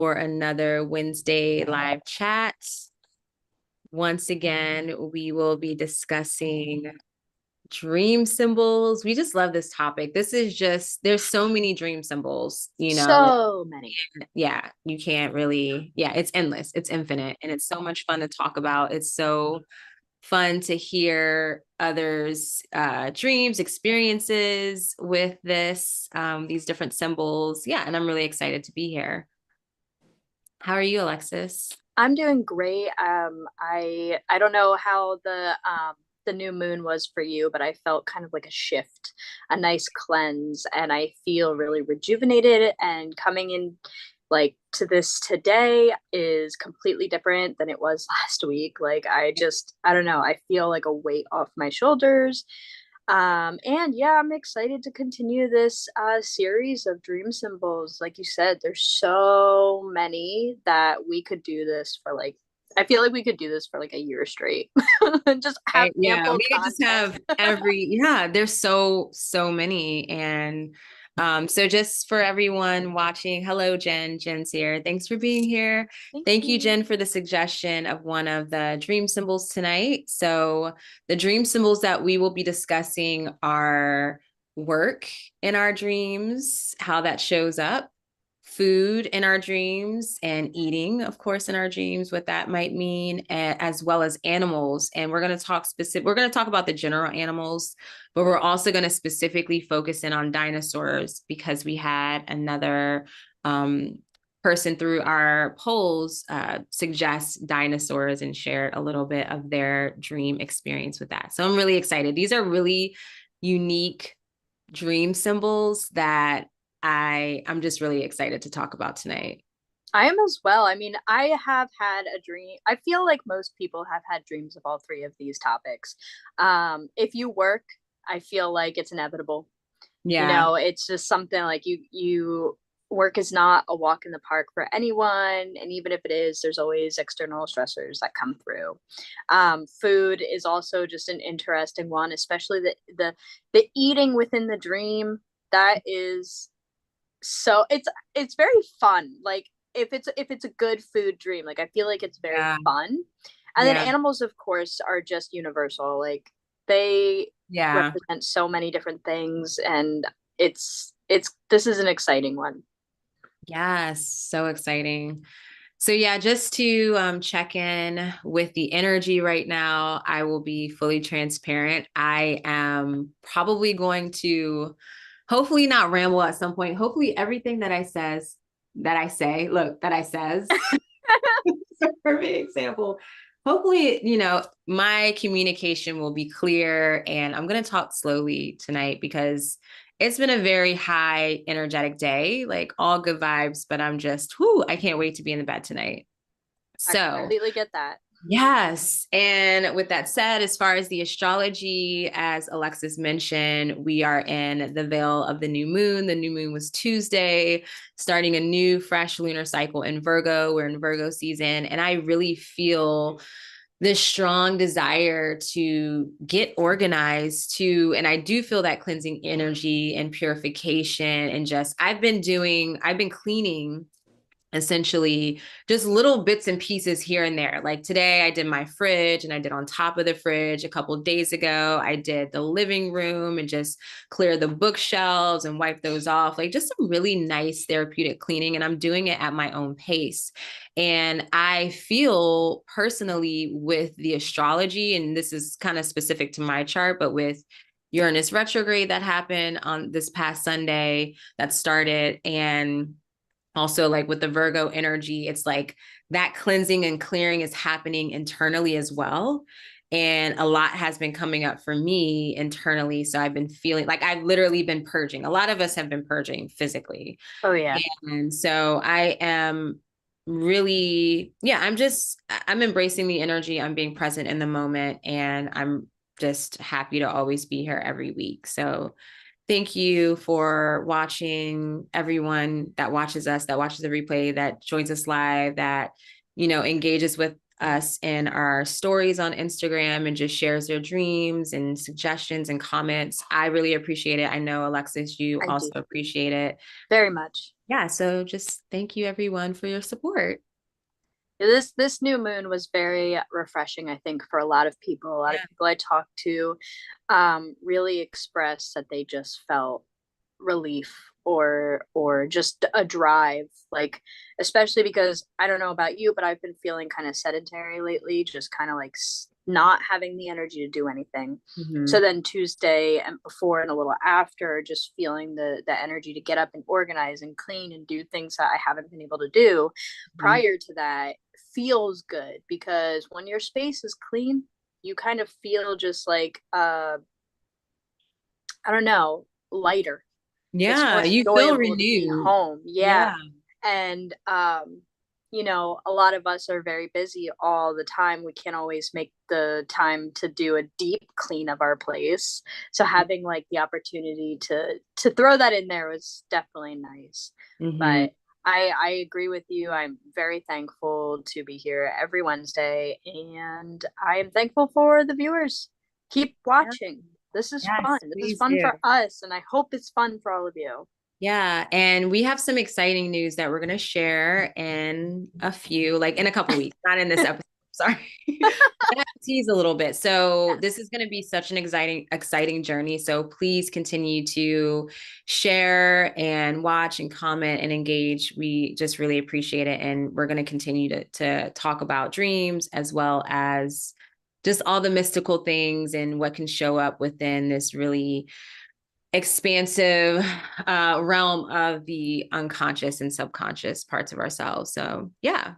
for another Wednesday live chat. Once again, we will be discussing dream symbols. We just love this topic. This is just, there's so many dream symbols, So many. yeah, you can't really, yeah, it's endless, it's infinite, and it's so much fun to talk about. It's so fun to hear others' dreams, experiences with these different symbols. Yeah, and I'm really excited to be here. How are you, Alexis? I'm doing great. I don't know how the new moon was for you, but I felt kind of like a shift, a nice cleanse, and I feel really rejuvenated. And coming in like to this today is completely different than it was last week. Like I don't know, I feel like a weight off my shoulders. And yeah, I'm excited to continue this series of dream symbols. Like you said, there's so many that we could do this for like, I feel like we could do this for like a year straight and just have Right? Yeah, ample we could just content. have yeah, there's so many. And so just for everyone watching, hello, Jen. Jen's here. Thanks for being here. Thank Thank you, you. Jen, for the suggestion of one of the dream symbols tonight. So the dream symbols that we will be discussing are work in our dreams, how that shows up, food in our dreams, and eating, of course, in our dreams, what that might mean, as well as animals. And we're going to talk about the general animals, but we're also going to specifically focus in on dinosaurs because we had another person through our polls suggest dinosaurs and share a little bit of their dream experience with that. So I'm really excited. These are really unique dream symbols that I'm just really excited to talk about tonight. I am as well. I mean, I have had a dream. I feel like most people have had dreams of all three of these topics. If you work, I feel like it's inevitable. Yeah. It's just something like you work is not a walk in the park for anyone, and even if it is, there's always external stressors that come through. Food is also just an interesting one, especially the eating within the dream. That is so it's very fun. Like if it's a good food dream, like I feel like it's very Yeah. fun. And then Yeah. animals, of course, are just universal. Like they Yeah. represent so many different things, and it's this is an exciting one. Yes. So exciting. So yeah, just to check in with the energy right now, I will be fully transparent. I am probably going to hopefully not ramble at some point. Hopefully everything that I says it's a perfect example. Hopefully, my communication will be clear, and I'm going to talk slowly tonight because it's been a very high energetic day, like all good vibes, but I'm just, I can't wait to be in the bed tonight. I So, completely get that. yes. And with that said, as far as the astrology, as Alexis mentioned, we are in the veil of the new moon. The new moon was Tuesday, starting a new fresh lunar cycle in Virgo. We're in Virgo season. And I really feel this strong desire to get organized and I do feel that cleansing energy and purification and just, I've been cleaning essentially just little bits and pieces here and there. Like today I did my fridge and I did on top of the fridge. A couple of days ago I did the living room and just clear the bookshelves and wipe those off. Like just some really nice therapeutic cleaning, and I'm doing it at my own pace. And I feel personally with the astrology, and this is kind of specific to my chart, but with Uranus retrograde that happened on this past Sunday that started, and also like with the Virgo energy, it's like that cleansing and clearing is happening internally as well. And a lot has been coming up for me internally. So I've been feeling like I've literally been purging. A lot of us have been purging physically. Oh yeah. And so I am really, yeah, I'm embracing the energy. I'm being present in the moment. And I'm just happy to always be here every week. So thank you for watching, everyone that watches us, that watches the replay, that joins us live, that, engages with us in our stories on Instagram and just shares their dreams and suggestions and comments. I really appreciate it. I know, Alexis, you I also do appreciate it. very much. yeah, so just thank you everyone for your support. This new moon was very refreshing, I think, for a lot of people. A lot of Yeah. people I talked to really expressed that they just felt relief or just a drive, like, especially because I don't know about you, but I've been feeling kind of sedentary lately, just kind of like not having the energy to do anything. So Mhm. then Tuesday and before and a little after, just feeling the energy to get up and organize and clean and do things that I haven't been able to do Mhm. prior to that feels good, because when your space is clean, you kind of feel just like I don't know, lighter. It's more Yeah, you feel enjoyable to be renewed. home. Yeah. Yeah. And you know, a lot of us are very busy all the time. We can't always make the time to do a deep clean of our place. So having like the opportunity to throw that in there was definitely nice. Mm-hmm. But I agree with you. I'm very thankful to be here every Wednesday, and I am thankful for the viewers. Keep Yeah. watching. This is fun. Yes, This is please fun do. for us, and I hope it's fun for all of you. Yeah, and we have some exciting news that we're going to share in a few, like in a couple weeks, not in this episode. Sorry. I have to tease a little bit. So this is going to be such an exciting journey. So please continue to share and watch and comment and engage. We just really appreciate it. And we're going to continue to talk about dreams as well as just all the mystical things and what can show up within this really expansive realm of the unconscious and subconscious parts of ourselves. So yeah.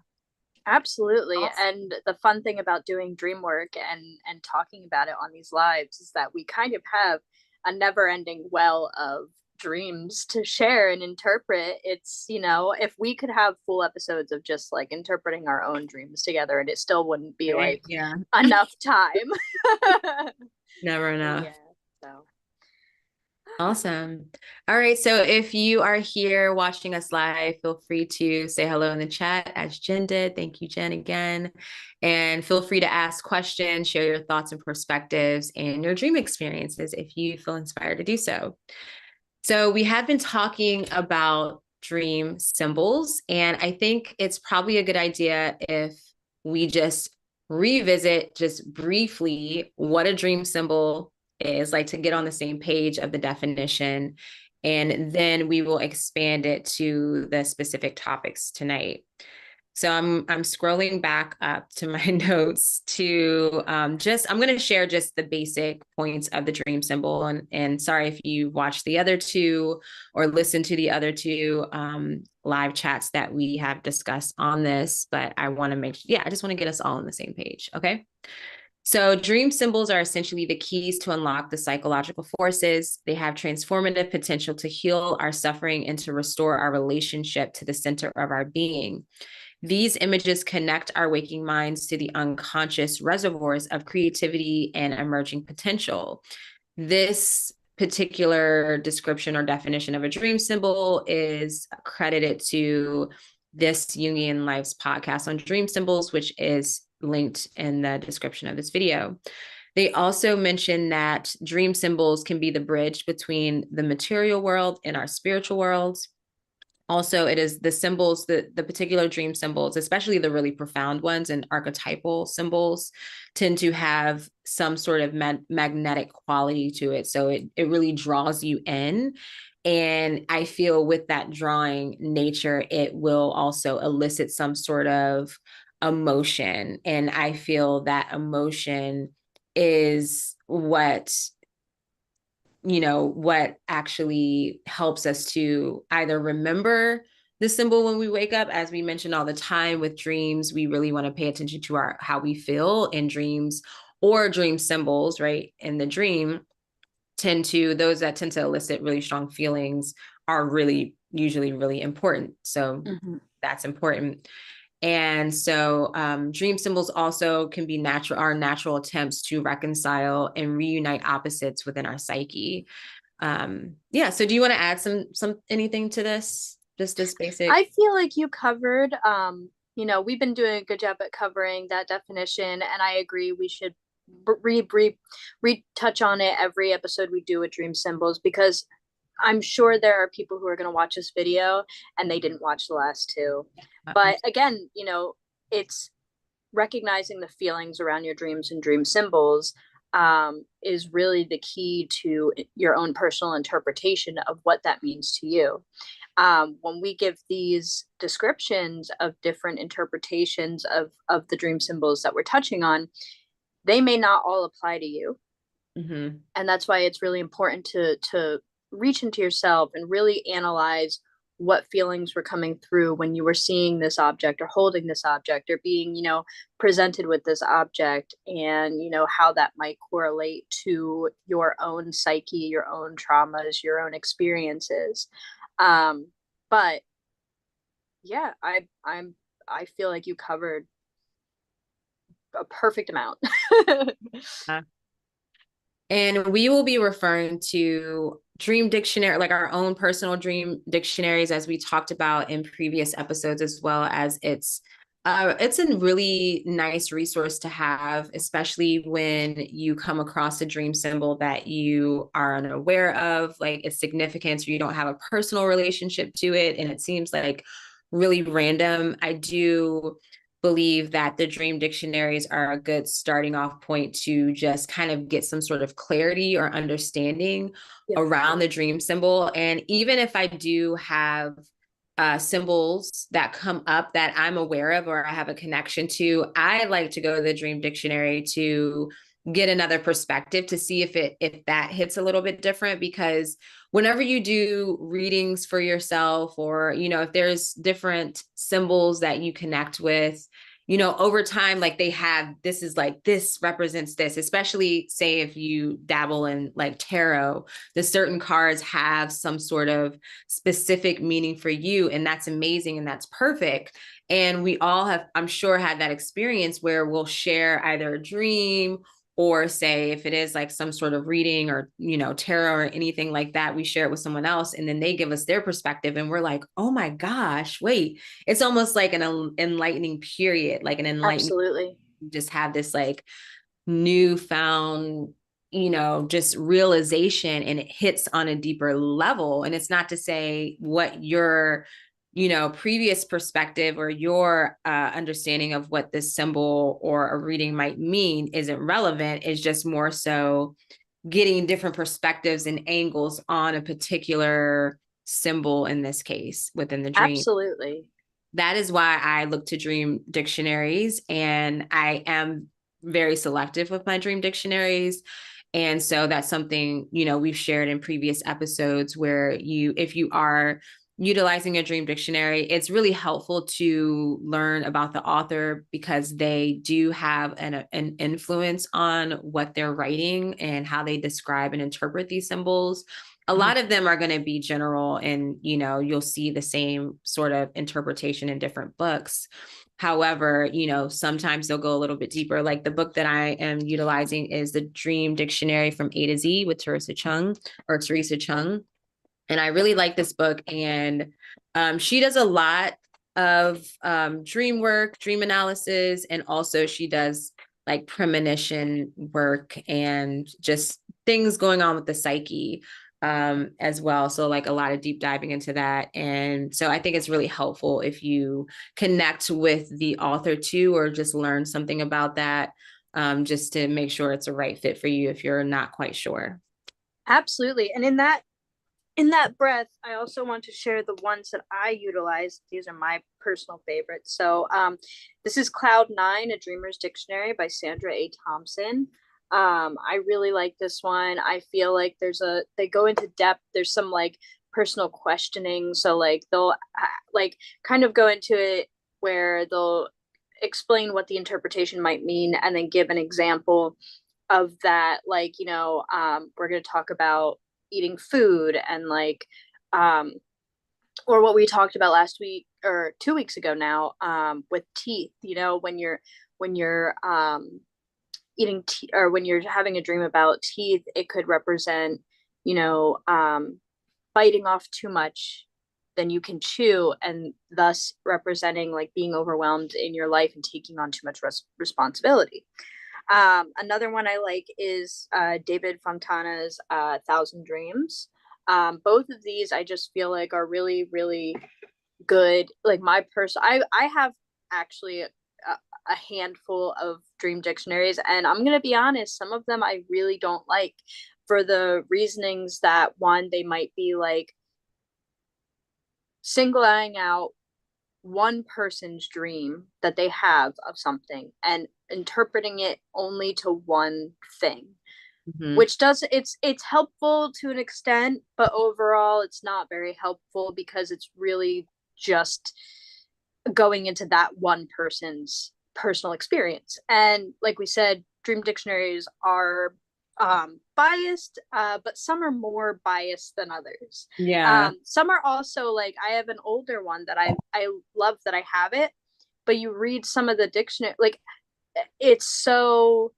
Absolutely. Awesome. And the fun thing about doing dream work and talking about it on these lives is that we kind of have a never-ending well of dreams to share and interpret. It's, you know, if we could have full episodes of just like interpreting our own dreams together, and it still wouldn't be Right? like Yeah. enough time. Never But enough. yeah, so Awesome. All right. So if you are here watching us live, feel free to say hello in the chat as Jen did. Thank you, Jen, again. And feel free to ask questions, share your thoughts and perspectives and your dream experiences if you feel inspired to do so. So we have been talking about dream symbols, and I think it's probably a good idea if we just revisit just briefly what a dream symbol is, like to get on the same page of the definition, and then we will expand it to the specific topics tonight. So I'm scrolling back up to my notes to just I'm going to share just the basic points of the dream symbol, and sorry if you watched the other two or listened to the other two live chats that we have discussed on this, but I want to I just want to get us all on the same page. Okay. So, dream symbols are essentially the keys to unlock the psychological forces. They have transformative potential to heal our suffering and to restore our relationship to the center of our being. These images connect our waking minds to the unconscious reservoirs of creativity and emerging potential. This particular description or definition of a dream symbol is credited to this Jungian Lives podcast on dream symbols, which is linked in the description of this video. They also mention that dream symbols can be the bridge between the material world and our spiritual worlds. Also, it is the symbols, the particular dream symbols, especially the really profound ones and archetypal symbols, tend to have some sort of magnetic quality to it. So it really draws you in. And I feel with that drawing nature, it will also elicit some sort of emotion. And I feel that emotion is what actually helps us to either remember the symbol when we wake up. As we mentioned all the time with dreams, we really want to pay attention to our how we feel in dreams, or dream symbols, right? In the dream, those that tend to elicit really strong feelings are really usually really important. So mhm. that's important. And so dream symbols also can be our natural attempts to reconcile and reunite opposites within our psyche. Yeah, so do you want to add some anything to this, just this basic? I feel like you covered, you know, we've been doing a good job at covering that definition, and I agree we should re touch on it every episode we do with dream symbols, because I'm sure there are people who are going to watch this video and they didn't watch the last two. But again, it's recognizing the feelings around your dreams and dream symbols is really the key to your own personal interpretation of what that means to you. When we give these descriptions of different interpretations of the dream symbols that we're touching on, they may not all apply to you. Mm-hmm. And that's why it's really important to reach into yourself and really analyze what feelings were coming through when you were seeing this object or holding this object or being presented with this object, and how that might correlate to your own psyche, your own traumas, your own experiences. But yeah, I feel like you covered a perfect amount. And we will be referring to dream dictionary, like our own personal dream dictionaries, as we talked about in previous episodes, as well as it's a really nice resource to have, especially when you come across a dream symbol that you are unaware of, like its significance, or you don't have a personal relationship to it, and it seems like really random. I do believe that the dream dictionaries are a good starting off point to just kind of get some sort of clarity or understanding around the dream symbol. And even if I do have symbols that come up that I'm aware of or I have a connection to, I like to go to the dream dictionary to get another perspective to see if that hits a little bit different. Because whenever you do readings for yourself, or if there's different symbols that you connect with, over time, like they have, this is like, this represents this, especially say if you dabble in like tarot, the certain cards have some sort of specific meaning for you, and that's amazing and that's perfect. And we all have, I'm sure, had that experience where we'll share either a dream, or say if it is like some sort of reading or tarot or anything like that, we share it with someone else and then they give us their perspective and we're like, oh my gosh, wait, it's almost like an enlightening period, like an enlightening. Absolutely. Just have this like newfound just realization, and it hits on a deeper level. And it's not to say what your previous perspective or your understanding of what this symbol or a reading might mean isn't relevant. It's just more so getting different perspectives and angles on a particular symbol, in this case within the dream. Absolutely. That is why I look to dream dictionaries, and I am very selective with my dream dictionaries. And so that's something, we've shared in previous episodes, where if you are utilizing a dream dictionary, it's really helpful to learn about the author, because they do have an influence on what they're writing and how they describe and interpret these symbols. A lot of them are going to be general, and you'll see the same sort of interpretation in different books. However, sometimes they'll go a little bit deeper. Like the book that I am utilizing is the Dream Dictionary from A to Z with Teresa Chung. And I really like this book. And she does a lot of dream work, dream analysis, and also she does like premonition work and just things going on with the psyche as well. So like a lot of deep diving into that. And so I think it's really helpful if you connect with the author too, or just learn something about that, just to make sure it's a right fit for you if you're not quite sure. Absolutely. And in that breath, I also want to share the ones that I utilize. These are my personal favorites. So this is Cloud Nine, A Dreamer's Dictionary by Sandra A. Thompson. I really like this one. I feel like they go into depth. There's some like personal questioning. So like they'll like kind of go into it where they'll explain what the interpretation might mean and then give an example of that. Like, we're going to talk about eating food and like or what we talked about last week or 2 weeks ago now, with teeth, when you're eating or when you're having a dream about teeth, it could represent you know biting off too much than you can chew, and thus representing like being overwhelmed in your life and taking on too much responsibility. Another one I like is David Fontana's Thousand Dreams. Both of these I just feel like are really, really good. Like I have actually a handful of dream dictionaries, and I'm gonna be honest, some of them I really don't like for the reasonings that one, they might be like singling out one person's dream that they have of something and interpreting it only to one thing, Mm-hmm. which does it's helpful to an extent, but overall it's not very helpful because it's really just going into that one person's personal experience. And like we said, dream dictionaries are biased, but some are more biased than others. Yeah. Some are also like, I have an older one that I love that I have it, but you read some of the dictionary, like it's so,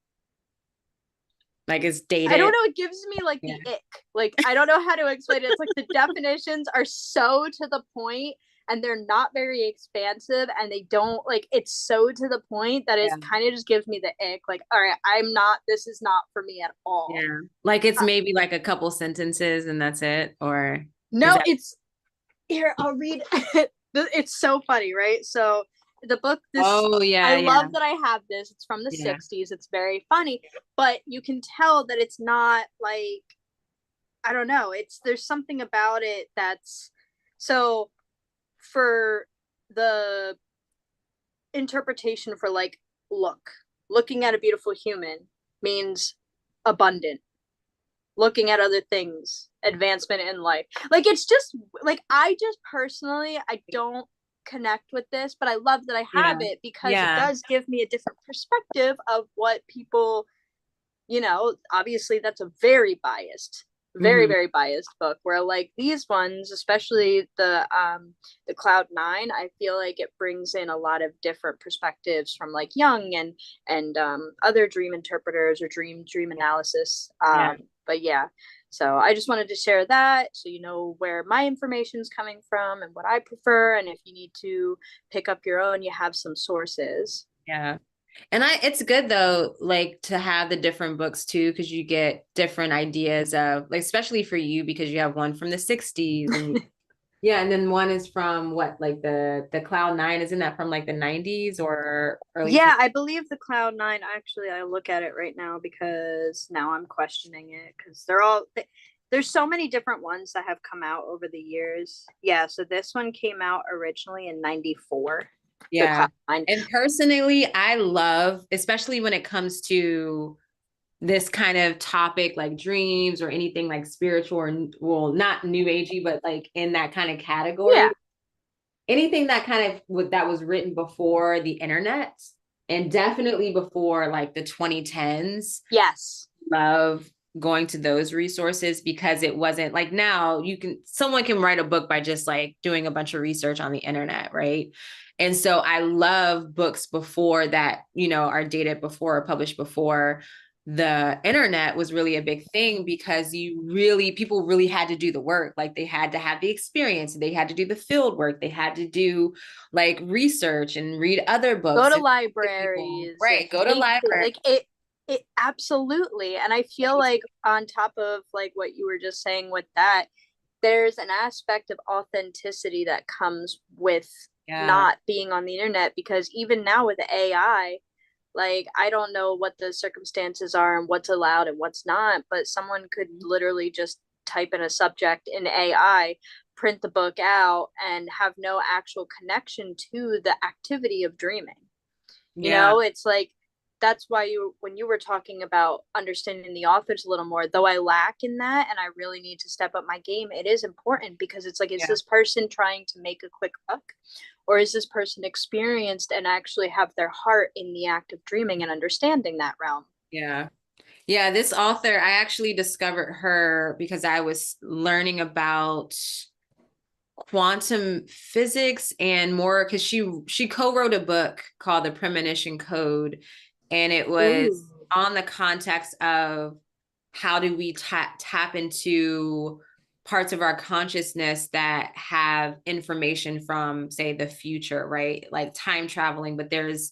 Like it's I don't dated. know, it gives me like Yeah. the ick. Like I don't know how to explain it. It's like the definitions are so to the point and they're not very expansive, and they don't like, it's so to the point that it Yeah. kind of just gives me the ick. Like, all right, I'm not, this is not for me at all. Yeah. Like it's Uh, maybe like a couple sentences and that's it. Or is no, that? it's here, I'll read it. It's so funny, right? So the book, this, Oh, I yeah. Yeah. love that I have this. It's from the Yeah. 60s. It's very funny, but you can tell that it's not like, I don't know. It's, there's something about it that's, so for the interpretation for like looking at a beautiful human means abundant. Looking at other things, advancement in life. Like it's just like, I just personally, I don't connect with this, but I love that I have Yeah. it because it Yeah. does give me a different perspective of what people, obviously that's a very biased, very, Hmm. very biased book, where like these ones, especially the Cloud 9, I feel like it brings in a lot of different perspectives from like Jung and other dream interpreters or dream analysis. Yeah. But yeah, so I just wanted to share that so you know where my information is coming from and what I prefer, and if you need to pick up your own, you have some sources. Yeah. And it's good though, like to have the different books too, because you get different ideas of like, especially for you, because you have one from the 60s and yeah, and then one is from what, like the Cloud 9, isn't that from like the 90s or early two? Yeah, I believe the Cloud 9. Actually, I look at it right now because now I'm questioning it because there's so many different ones that have come out over the years. Yeah, so this one came out originally in 94, the Yeah. Cloud 9. And personally, I love, especially when it comes to this kind of topic, like dreams or anything like spiritual or, well, not new agey, but like in that kind of Yeah. category, anything that kind of that was written before the internet and definitely before like the 2010s. Yes. Love going to those resources because it wasn't like now someone can write a book by just like doing a bunch of research on the internet, right? And so I love books before that, are dated before or published before the internet was really a big thing, because people really had to do the work. Like they had to have the experience, they had to do the field work, they had to do like research and read other Go books to and people, libraries and right? Go to take library. like it absolutely. And I feel like on top of like what you were just saying with that, there's an aspect of authenticity that comes with Yeah. not being on the internet, because even now with AI, like I don't know what the circumstances are and what's allowed and what's not, but someone could literally just type in a subject in AI, print the book out, and have no actual connection to the activity of dreaming. Yeah. It's like, that's why when you were talking about understanding the authors a little more, though I lack in that and I really need to step up my game, it is important because it's like, is Yeah. this person trying to make a quick buck, or is this person experienced and actually have their heart in the act of dreaming and understanding that realm? Yeah. Yeah. This author, I actually discovered her because I was learning about quantum physics and more, because she co-wrote a book called The Premonition Code, and it Ooh. was on the context of how do we tap into parts of our consciousness that have information from, say, the future, right? Like time traveling, but there's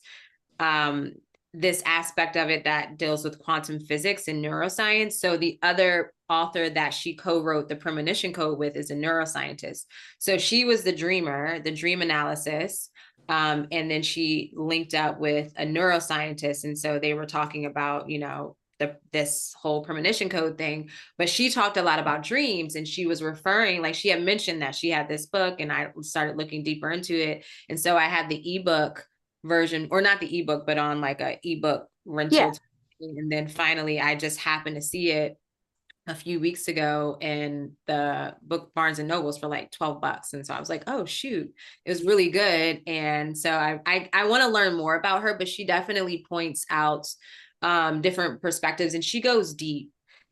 um this aspect of it that deals with quantum physics and neuroscience. So the other author that she co-wrote the premonition code with is a neuroscientist. So she was the dreamer, the dream analysis. And then she linked up with a neuroscientist. And so they were talking about, this whole premonition code thing, but she talked a lot about dreams, and she was referring, like she had mentioned that she had this book, and I started looking deeper into it. And so I had the ebook version, or not the ebook, but on like a ebook Yeah. rental. And then finally I just happened to see it a few weeks ago in the book Barnes and Nobles for like $12. And so I was like, oh shoot, it was really good. And so I want to learn more about her, but she definitely points out different perspectives, and she goes deep,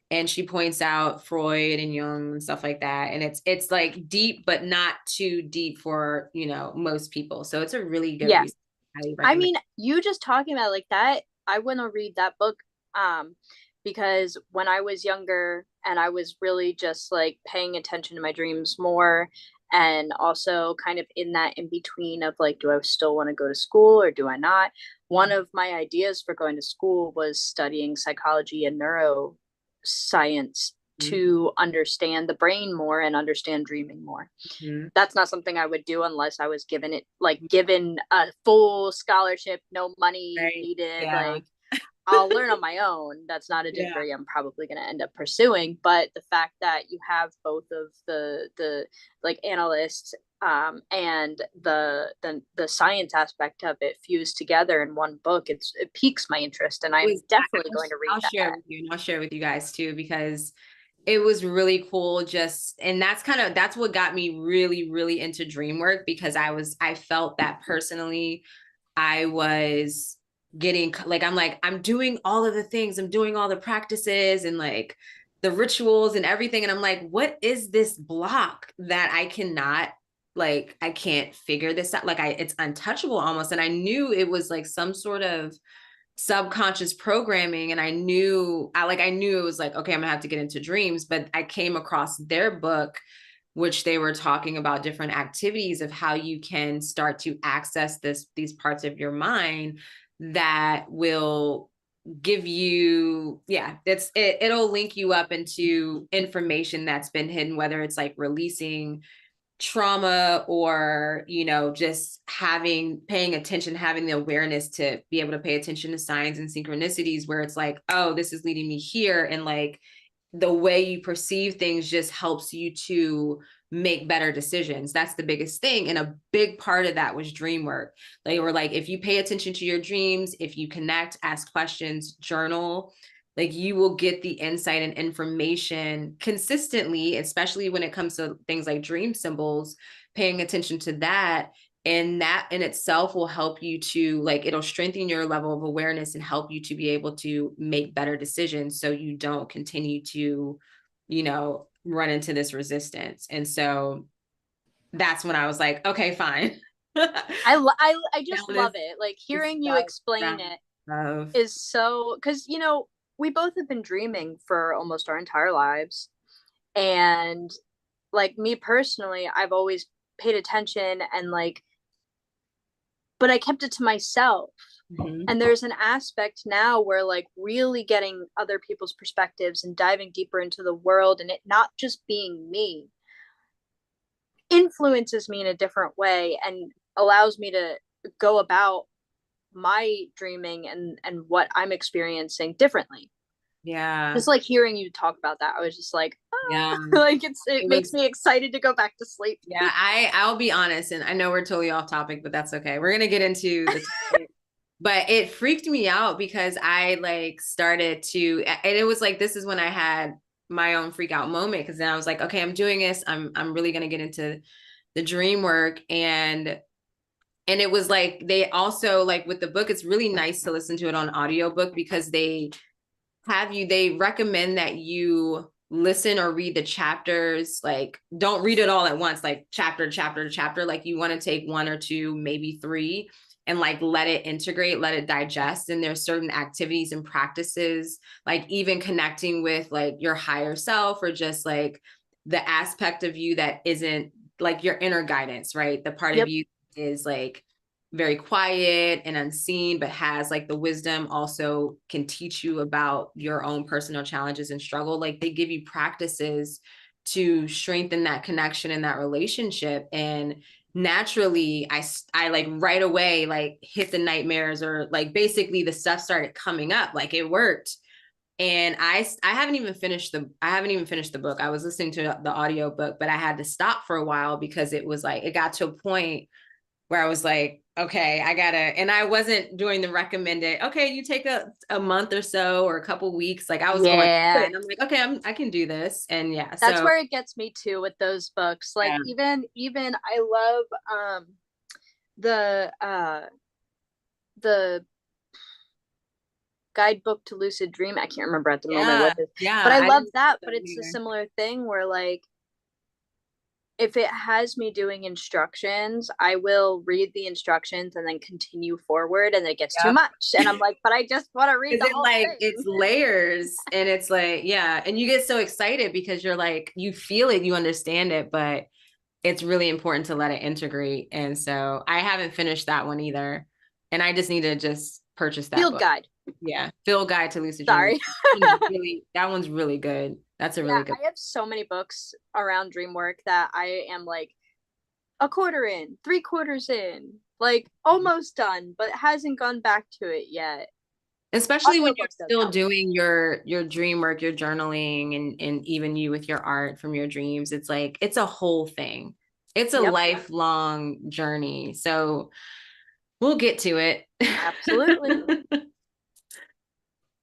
and she points out Freud and Jung and stuff like that. And it's like deep, but not too deep for, most people. So it's a really good Yeah. reason. I highly I recommend. mean, you just talking about like that, I want to read that book um because when I was younger and I was really just like paying attention to my dreams more, and also kind of in that in between of like, do I still want to go to school or do I not? One of my ideas for going to school was studying psychology and neuroscience to understand the brain more and understand dreaming more. Mm-hmm. That's not something I would do unless I was given a full scholarship, no money Right. needed. Yeah. Like I'll learn on my own. That's not a Yeah. degree I'm probably going to end up pursuing. But the fact that you have both of the like analysts and the science aspect of it fused together in one book, it piques my interest, and I'm Was definitely going to read I'll share that. it with you, and I'll share it with you guys too, because it was really cool. Just, and that's what got me really, really into dream work, because I felt that personally. I was getting like, I'm doing all of the things, I'm doing all the practices and like the rituals and everything. And I'm like, what is this block that I can't figure this out? Like it's untouchable almost. And I knew it was like some sort of subconscious programming, and I knew it was like, okay, I'm gonna have to get into dreams. But I came across their book, which they were talking about different activities of how you can start to access these parts of your mind that will give you, yeah, it'll link you up into information that's been hidden, whether it's like releasing trauma, or just paying attention, having the awareness to be able to pay attention to signs and synchronicities, where it's like, oh, this is leading me here. And like the way you perceive things just helps you to make better decisions. That's the biggest thing. And a big part of that was dream work. They were like, if you pay attention to your dreams, if you connect, ask questions, journal, like you will get the insight and information consistently, especially when it comes to things like dream symbols, paying attention to that. And that in itself will help you to, like, it'll strengthen your level of awareness and help you to be able to make better decisions, so you don't continue to, run into this resistance. And so that's when I was like, okay, fine. I just Down this, love it. Like this hearing you stuff explain it of, is so, because we both have been dreaming for almost our entire lives, and like me personally, I've always paid attention and like, but I kept it to myself. mm-hmm. And there's an aspect now where like really getting other people's perspectives and diving deeper into the world and it not just being me influences me in a different way and allows me to go about my dreaming and what I'm experiencing differently. Yeah. Just like hearing you talk about that, I was just like, Yeah. ah, like it It makes was, me excited to go back to sleep. yeah, I'll be honest, and I know we're totally off topic, but that's okay. We're gonna get into the topic. But it freaked me out, because I like started to, and it was like, this is when I had my own freak out moment, because then I was like, okay, I'm doing this. I'm really gonna get into the dream work. And it was like, they also, like with the book, it's really nice to listen to it on audiobook, because they recommend that you listen or read the chapters, like don't read it all at once, like chapter to chapter to chapter. Like you want to take one or two, maybe three, and like let it integrate, let it digest. And there's certain activities and practices, like even connecting with like your higher self, or just like the aspect of you that isn't like your inner guidance, right? The part of Yep. you is like very quiet and unseen, but has like the wisdom, also can teach you about your own personal challenges and struggle. Like they give you practices to strengthen that connection and that relationship. And naturally, I like right away, like hit the nightmares, or like basically the stuff started coming up, like it worked. And I haven't even finished the book. I was listening to the audio book, but I had to stop for a while because it was like, it got to a point where I was like, okay, I gotta, and I wasn't doing the recommended, okay, you take a month or so or a couple weeks. Like I was going through it, Yeah. and I'm like, okay, I can do this. And yeah, That's so where it gets me too with those books. Like yeah, even I love the the guidebook to lucid dream. I can't remember at the moment yeah, what this, but yeah. I I love didn't that, put but that it's a either. similar thing where like if it has me doing instructions, I will read the instructions and then continue forward, and it gets too Yep. much. And I'm like, but I just want to read Is the it whole like it's thing. layers, and it's like, yeah, and you get so excited because you're like, you feel it, you understand it, but it's really important to let it integrate. And so I haven't finished that one either. And I just need to just purchase that Field book. guide. Yeah. Field Guide to Lucid Dreaming. Sorry. Really, that one's really good. That's a Yeah, really good. I have so many books around dream work that I am like a quarter in, three quarters in, like almost done, but hasn't gone back to it yet. Especially when you're Audiobooks don't still count. doing your dream work, your journaling, and even you with your art from your dreams. It's like it's a whole thing. It's a Yep, lifelong journey. So we'll get to it. absolutely.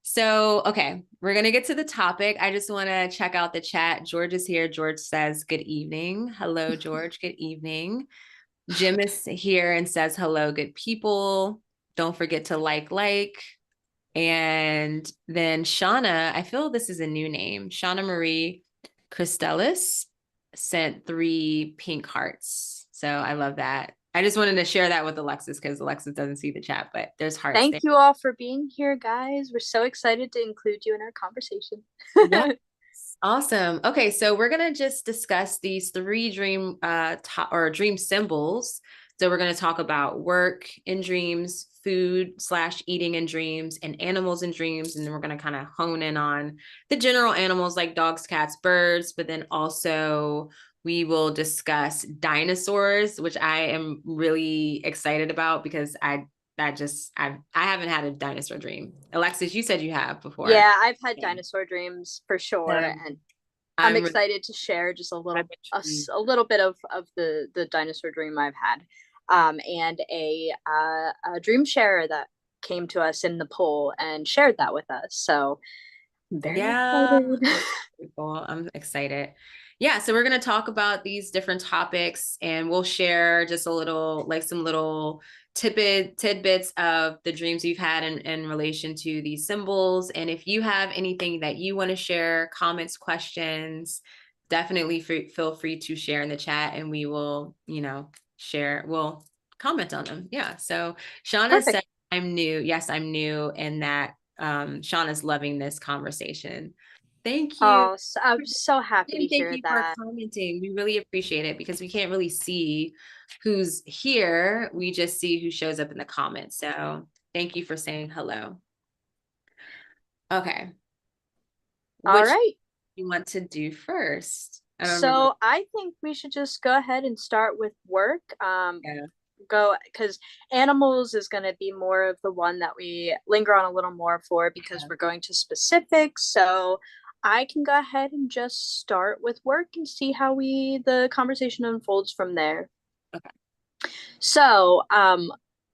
So, okay, we're going to get to the topic. I just want to check out the chat. George is here. George says, good evening. Hello, George. Good evening. Jim is here and says, hello, good people. Don't forget to like. And then Shauna, I feel this is a new name. Shauna Marie Christelis sent 3 pink hearts. So I love that. I just wanted to share that with Alexis because Alexis doesn't see the chat, but there's hearts there. Thank you all for being here, guys. We're so excited to include you in our conversation. Yeah. Awesome. Okay, so we're gonna just discuss these 3 dream or dream symbols. So we're gonna talk about work in dreams, food slash eating in dreams, and animals in dreams. And then we're gonna kind of hone in on the general animals like dogs, cats, birds, but then also we will discuss dinosaurs, which I am really excited about because I haven't had a dinosaur dream. Alexis, you said you have before. Yeah, I've had Yeah. dinosaur dreams for sure, So and I'm I'm really excited to share just I'm intrigued. a little bit of the dinosaur dream I've had, and a dream sharer that came to us in the poll and shared that with us. So I'm very Yeah, excited. cool. I'm excited. Yeah, so we're going to talk about these different topics and we'll share just a little, like some little tidbits of the dreams we've had in relation to these symbols. And if you have anything that you want to share, comments, questions, definitely feel free to share in the chat and we will, we'll comment on them. Yeah. So Shauna Perfect. said, I'm new. Yes, I'm new. And that Shauna's loving this conversation. Thank you. Oh, so, I'm so happy to And thank hear you for that. commenting. We really appreciate it because we can't really see who's here. We just see who shows up in the comments. So thank you for saying hello. Okay. All Which right. you want to do first? I don't remember. So I think we should just go ahead and start with work. Yeah. Go because animals is going to be more of the one that we linger on a little more for because we're going to specifics. So I can go ahead and just start with work and see how the conversation unfolds from there. Okay. So,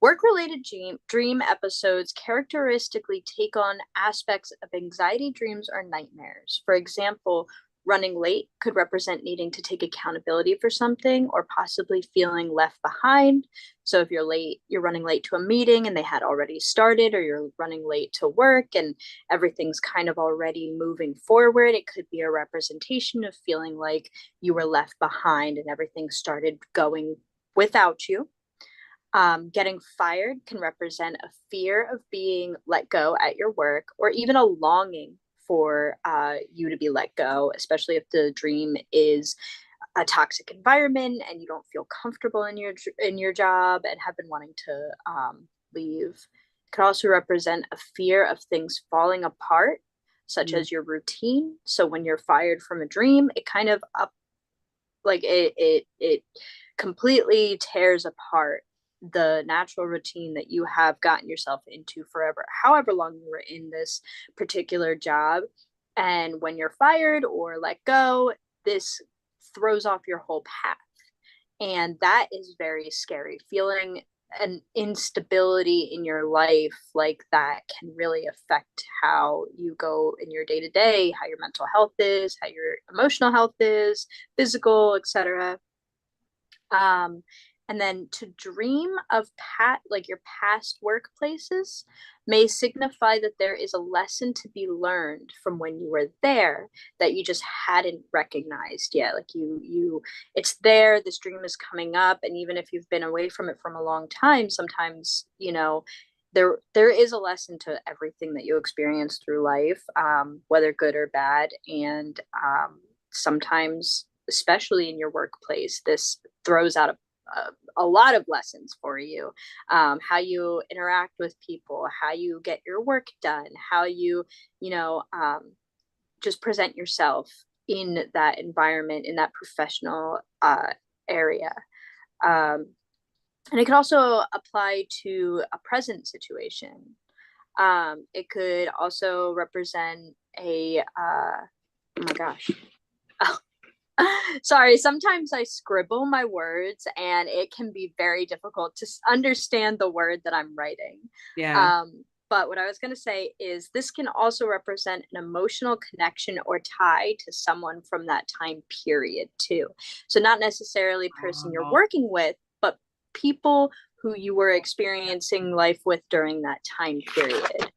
work related dream episodes characteristically take on aspects of anxiety dreams or nightmares. For example, running late could represent needing to take accountability for something or possibly feeling left behind. So, if you're running late to a meeting and they had already started, or you're running late to work and everything's kind of already moving forward, it could be a representation of feeling like you were left behind and everything started going without you. Getting fired can represent a fear of being let go at your work, or even a longing for you to be let go, especially if the dream is a toxic environment and you don't feel comfortable in your job and have been wanting to leave. It could also represent a fear of things falling apart, such Mm. as your routine. So when you're fired from a dream, it kind of up like it completely tears apart the natural routine that you have gotten yourself into forever, however long you were in this particular job. And when you're fired or let go, this throws off your whole path. And that is very scary. Feeling an instability in your life like that can really affect how you go in your day to day, how your mental health is, how your emotional health is, physical, etc. Um, and then to dream of like your past workplaces may signify that there is a lesson to be learned from when you were there that you just hadn't recognized yet. Like it's there, this dream is coming up, and even if you've been away from it from a long time, sometimes, there is a lesson to everything that you experience through life, whether good or bad. And sometimes, especially in your workplace, this throws out a lot of lessons for you. How you interact with people, how you get your work done, how just present yourself in that environment, in that professional area. Um, and it could also apply to a present situation. It could also represent oh my gosh. Sorry, sometimes I scribble my words and it can be very difficult to understand the word that I'm writing. Yeah. But what I was going to say is this can also represent an emotional connection or tie to someone from that time period, too. So, not necessarily a person you're working with, but people who you were experiencing life with during that time period.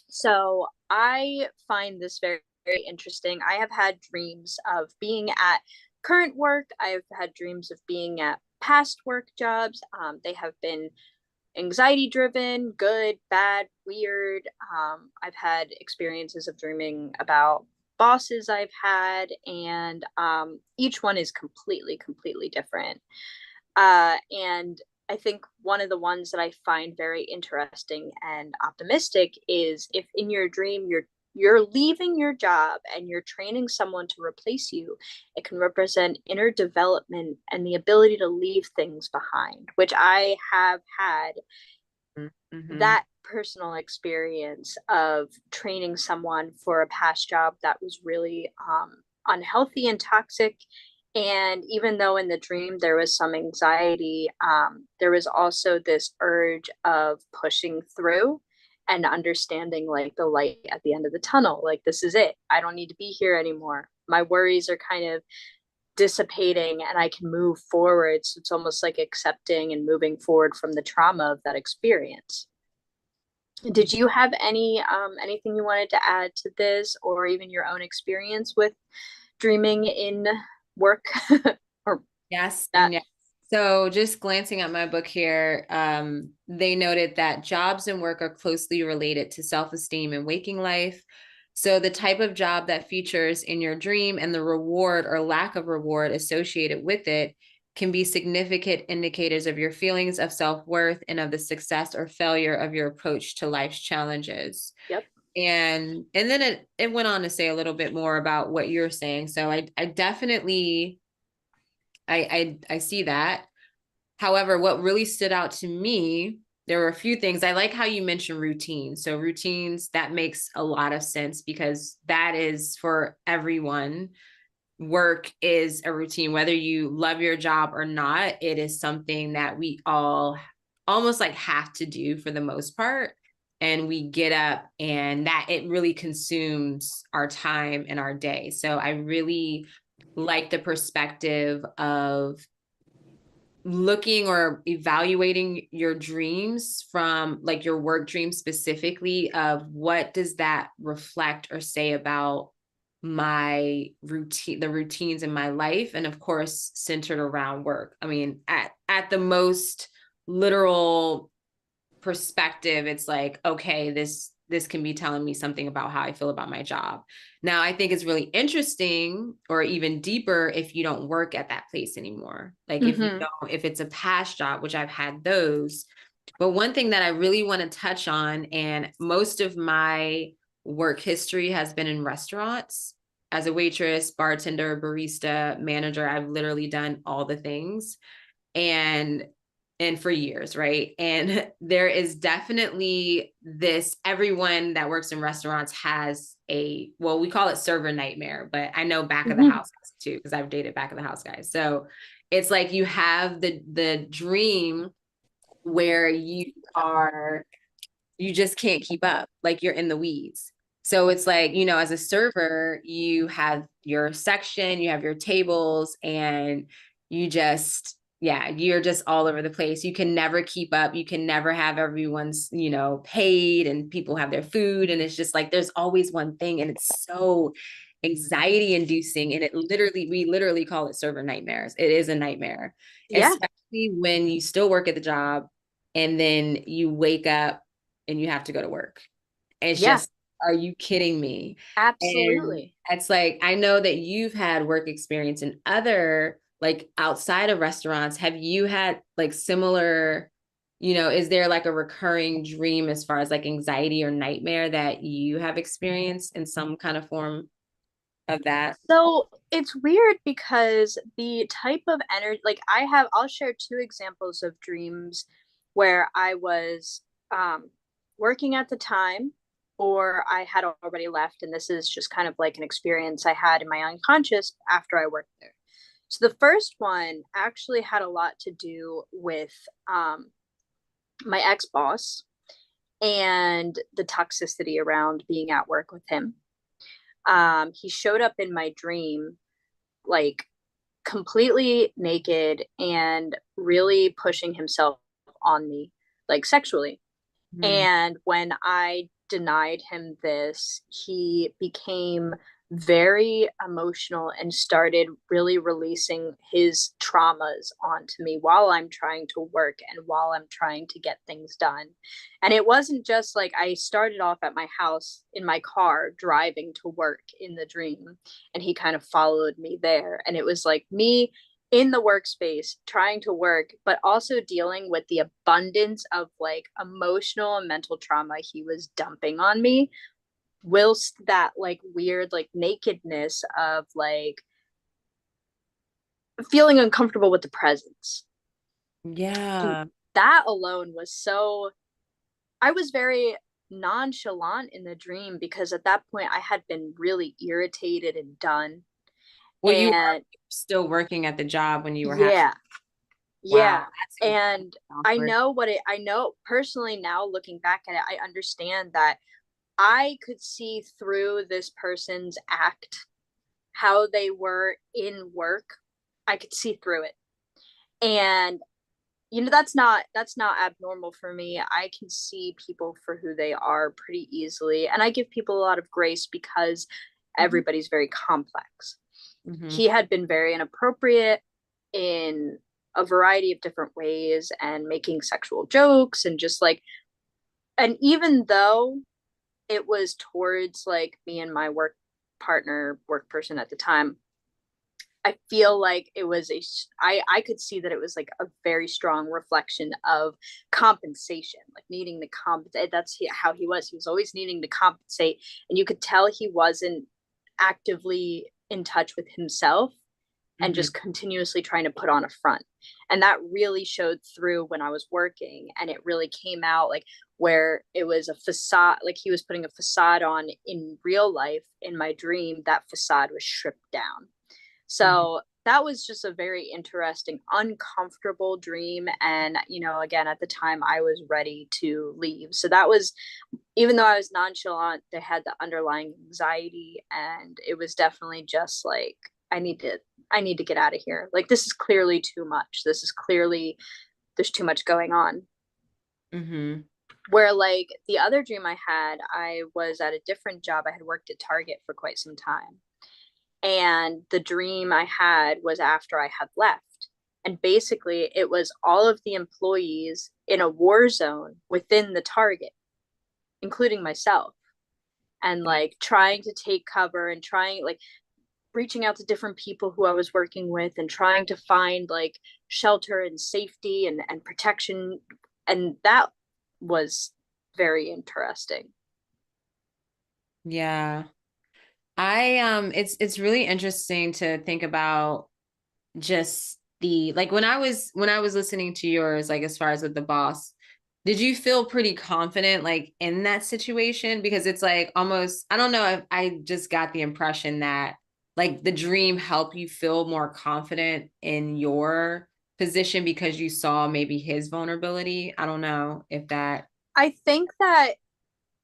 So, I find this very interesting. I have had dreams of being at current work. I've had dreams of being at past work jobs. They have been anxiety driven, good, bad, weird. I've had experiences of dreaming about bosses I've had, and each one is completely different. And I think one of the ones that I find very interesting and optimistic is if in your dream you're leaving your job and you're training someone to replace you, it can represent inner development and the ability to leave things behind, which I have had Mm-hmm. that personal experience of training someone for a past job that was really unhealthy and toxic. And even though in the dream there was some anxiety, there was also this urge of pushing through and understanding like the light at the end of the tunnel. Like, this is it. I don't need to be here anymore. My worries are kind of dissipating and I can move forward. So it's almost like accepting and moving forward from the trauma of that experience. Did you have anything you wanted to add to this, or even your own experience with dreaming in work or Yes, that? and yes. So just glancing at my book here, they noted that jobs and work are closely related to self-esteem and waking life. So the type of job that features in your dream and the reward or lack of reward associated with it can be significant indicators of your feelings of self-worth and of the success or failure of your approach to life's challenges. Yep. And then it went on to say a little bit more about what you're saying. So I definitely I see that. However, what really stood out to me, there were a few things. I like how you mentioned routines. So routines, that makes a lot of sense because that is for everyone. Work is a routine, whether you love your job or not. It is something that we all almost like have to do for the most part. And we get up and that it really consumes our time and our day. So I really like the perspective of looking or evaluating your dreams from like your work dreams specifically of what does that reflect or say about my routine, the routines in my life, and of course centered around work. I mean, at the most literal perspective, it's like, okay, this can be telling me something about how I feel about my job. Now, I think it's really interesting or even deeper if you don't work at that place anymore. Like if you don't, if it's a past job, which I've had those. But one thing that I really want to touch on, and most of my work history has been in restaurants as a waitress, bartender, barista, manager. I've literally done all the things. And for years, right? And there is definitely this, everyone that works in restaurants has a, well, we call it server nightmare, but I know back of the house too, because I've dated back of the house guys. So it's like you have the dream where you just can't keep up, like you're in the weeds. So it's like, you know, as a server, you have your section, you have your tables, and you just, yeah, you're just all over the place. You can never keep up. You can never have everyone's, you know, paid and people have their food. And it's just like, there's always one thing. And it's so anxiety inducing. And we literally call it server nightmares. It is a nightmare, Yeah. especially when you still work at the job and then you wake up and you have to go to work. It's Yeah. just, are you kidding me? And Absolutely. it's like, I know that you've had work experience in other, like outside of restaurants. Have you had like similar, you know, is there like a recurring dream as far as like anxiety or nightmare that you have experienced in some kind of form of that? So it's weird because the type of energy, like I'll share two examples of dreams where I was working at the time or I had already left. And this is just kind of like an experience I had in my unconscious after I worked there. So the first one actually had a lot to do with my ex boss and the toxicity around being at work with him. He showed up in my dream like completely naked and really pushing himself on me, like sexually. Mm. And when I denied him this, he became very emotional and started really releasing his traumas onto me while I'm trying to work and while I'm trying to get things done. And it wasn't just like I started off at my house in my car driving to work in the dream, and he kind of followed me there. And it was like me in the workspace trying to work, but also dealing with the abundance of like emotional and mental trauma he was dumping on me, whilst that like weird like nakedness of like feeling uncomfortable with the presence. And Yeah. that alone was so, I was very nonchalant in the dream because at that point I had been really irritated and done. Well, you were And still working at the job when you were having, yeah, wow, yeah. that's And awkward. I know personally now looking back at it, I understand that I could see through this person's act, how they were in work. I could see through it. And you know, that's not abnormal for me. I can see people for who they are pretty easily, and I give people a lot of grace because Mhm. everybody's very complex. Mhm. He had been very inappropriate in a variety of different ways and making sexual jokes and just like, and even though it was towards like me and my work person at the time, I feel like it was I could see that it was like a very strong reflection of compensation, like needing to compensate. How he was. He was always needing to compensate, and you could tell he wasn't actively in touch with himself and Mhm. just continuously trying to put on a front. And that really showed through when I was working, and it really came out like where it was a facade, like he was putting a facade on in real life. In my dream, that facade was stripped down. Mhm. So that was just a very interesting, uncomfortable dream. And, you know, again, at the time I was ready to leave. So that was, even though I was nonchalant, they had the underlying anxiety. And it was definitely just like, I need to get out of here. Like, this is clearly too much. This is clearly, there's too much going on. Mhm. Where, like, the other dream I had, I was at a different job. I had worked at Target for quite some time. And the dream I had was after I had left. And basically, it was all of the employees in a war zone within the Target. including myself, and like trying to take cover and trying like reaching out to different people who I was working with and trying to find like shelter and safety and protection. And that was very interesting. Yeah. It's really interesting to think about just the like when I was listening to yours, like as far as with the boss, did you feel pretty confident like in that situation? Because it's like almost, I don't know if I just got the impression that like the dream helped you feel more confident in your position because you saw maybe his vulnerability. I don't know if that. I think that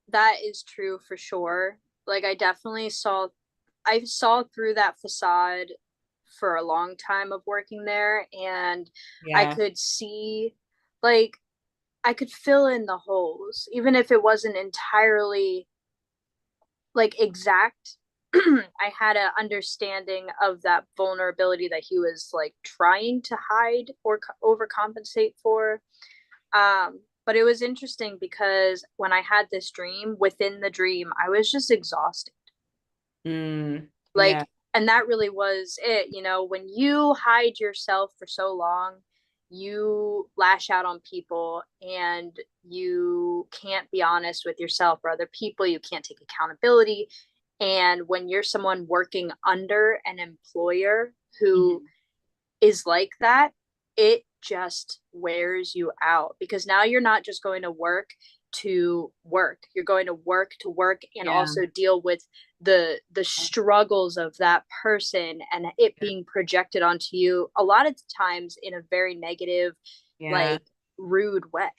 that is true for sure. Like I saw through that facade for a long time of working there, and I Yeah. could see like I could fill in the holes even if it wasn't entirely like exact. I had an understanding of that vulnerability that he was like trying to hide or overcompensate for. But it was interesting because when I had this dream, within the dream, I was just exhausted. Mm, yeah. Like, and that really was it. You know, when you hide yourself for so long, you lash out on people and you can't be honest with yourself or other people. You can't take accountability. And when you're someone working under an employer who Mhm. is like that, it just wears you out because now you're not just going to work to work. You're going to work and Yeah. also deal with the struggles of that person and it being projected onto you a lot of times in a very negative, Yeah. like rude way.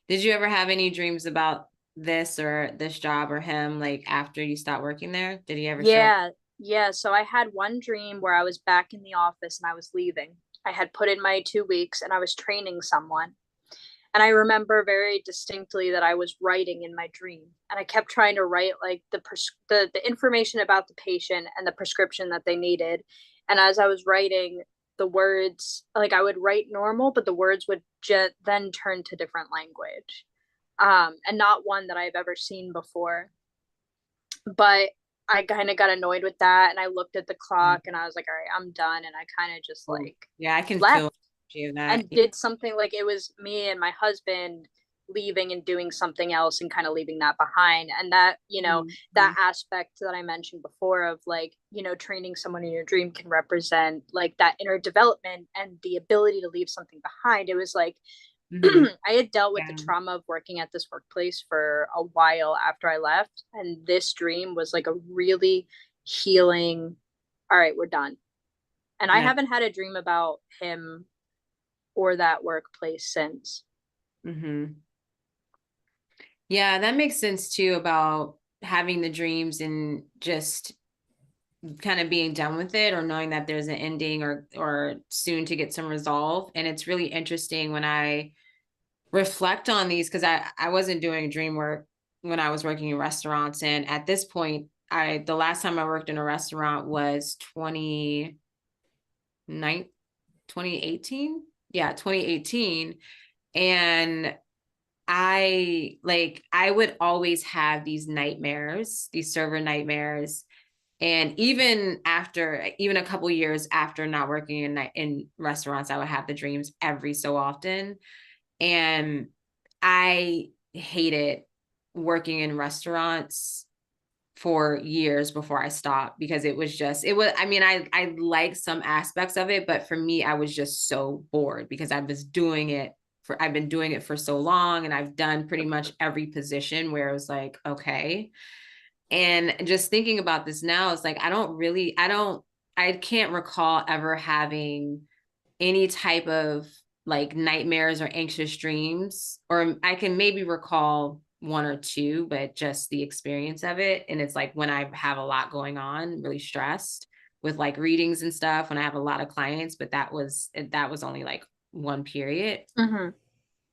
Did you ever have any dreams about this or this job or him like after you stopped working there? Did he ever show up? Yeah, yeah. So I had one dream where I was back in the office and I was leaving. I had put in my 2 weeks and I was training someone. And I remember very distinctly that I was writing in my dream, and I kept trying to write like the information about the patient and the prescription that they needed. And as I was writing, the words like I would write normal, but the words would then turn to different language, and not one that I've ever seen before. But I kind of got annoyed with that, and I looked at the clock, and I was like, "All right, I'm done." And I kind of just Mm. like Yeah, I can feel left that. and did something like it was me and my husband leaving and doing something else and kind of leaving that behind. And that, you know, that Mhm. aspect that I mentioned before of like, you know, training someone in your dream can represent like that inner development and the ability to leave something behind. It was like Mhm. I had dealt with the Yeah. trauma of working at this workplace for a while after I left, and this dream was like a really healing, all right, we're done. And I Nice. haven't had a dream about him or that workplace since. Hmm. Yeah, that makes sense too about having the dreams and just kind of being done with it or knowing that there's an ending or soon to get some resolve. And it's really interesting when I reflect on these because I wasn't doing dream work when I was working in restaurants. And at this point, I the last time I worked in a restaurant was 2018. Yeah, 2018. And I would always have these nightmares, these server nightmares. And even a couple years after not working in restaurants, I would have the dreams every so often. And I hated working in restaurants for years before I stopped because I mean, I like some aspects of it, but for me, I was just so bored because I've been doing it for so long and I've done pretty much every position where it was like, okay. And just thinking about this now, it's like, I can't recall ever having any type of like nightmares or anxious dreams, or I can maybe recall one or two, but just the experience of it. And it's like when I have a lot going on, really stressed with like readings and stuff, when I have a lot of clients, but that was only like one period. Mm-hmm.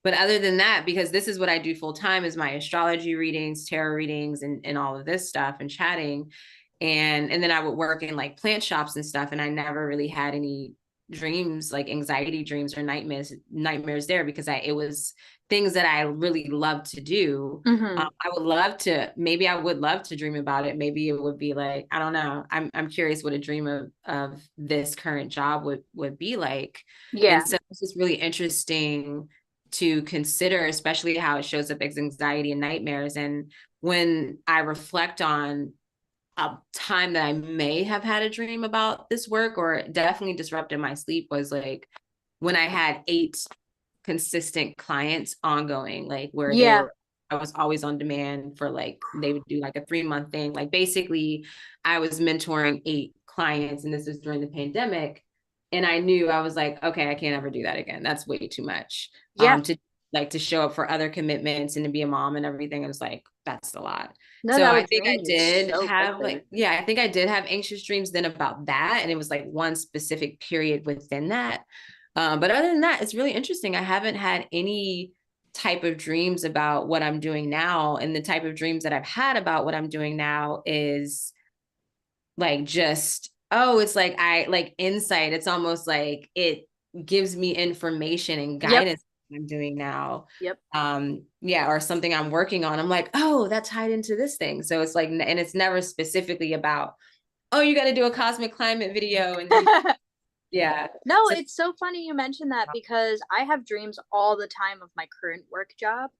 But other than that, because this is what I do full time is my astrology readings, tarot readings, and all of this stuff and chatting. And then I would work in like plant shops and stuff. And I never really had any dreams, like anxiety dreams or nightmares there, because it was things that I really love to do. Mm-hmm. Maybe I would love to dream about it. Maybe it would be like, I don't know. I'm curious what a dream of this current job would be like. Yeah. And so it's just really interesting to consider, especially how it shows up as anxiety and nightmares. And when I reflect on a time that I may have had a dream about this work, or definitely disrupted my sleep, was like when I had 8 consistent clients ongoing, like where Yeah. I was always on demand for, like, they would do like a 3-month thing. Like basically I was mentoring 8 clients, and this was during the pandemic. And I knew, I was like, okay, I can't ever do that again. That's way too much. Yeah. To show up for other commitments and to be a mom and everything. It was like, that's a lot. No, So that I would think I drain you did so have quickly. like, yeah, I think I did have anxious dreams then about that. And it was like one specific period within that. But other than that, it's really interesting. I haven't had any type of dreams about what I'm doing now. And the type of dreams that I've had about what I'm doing now is like just, oh, it's like I like insight. It's almost like it gives me information and Yep. guidance I'm doing now. Yep. Yeah, or something I'm working on. I'm like, oh, that tied into this thing. So it's like, and it's never specifically about, oh, you got to do a cosmic climate video and yeah. No, So it's so funny you mentioned that because I have dreams all the time of my current work job.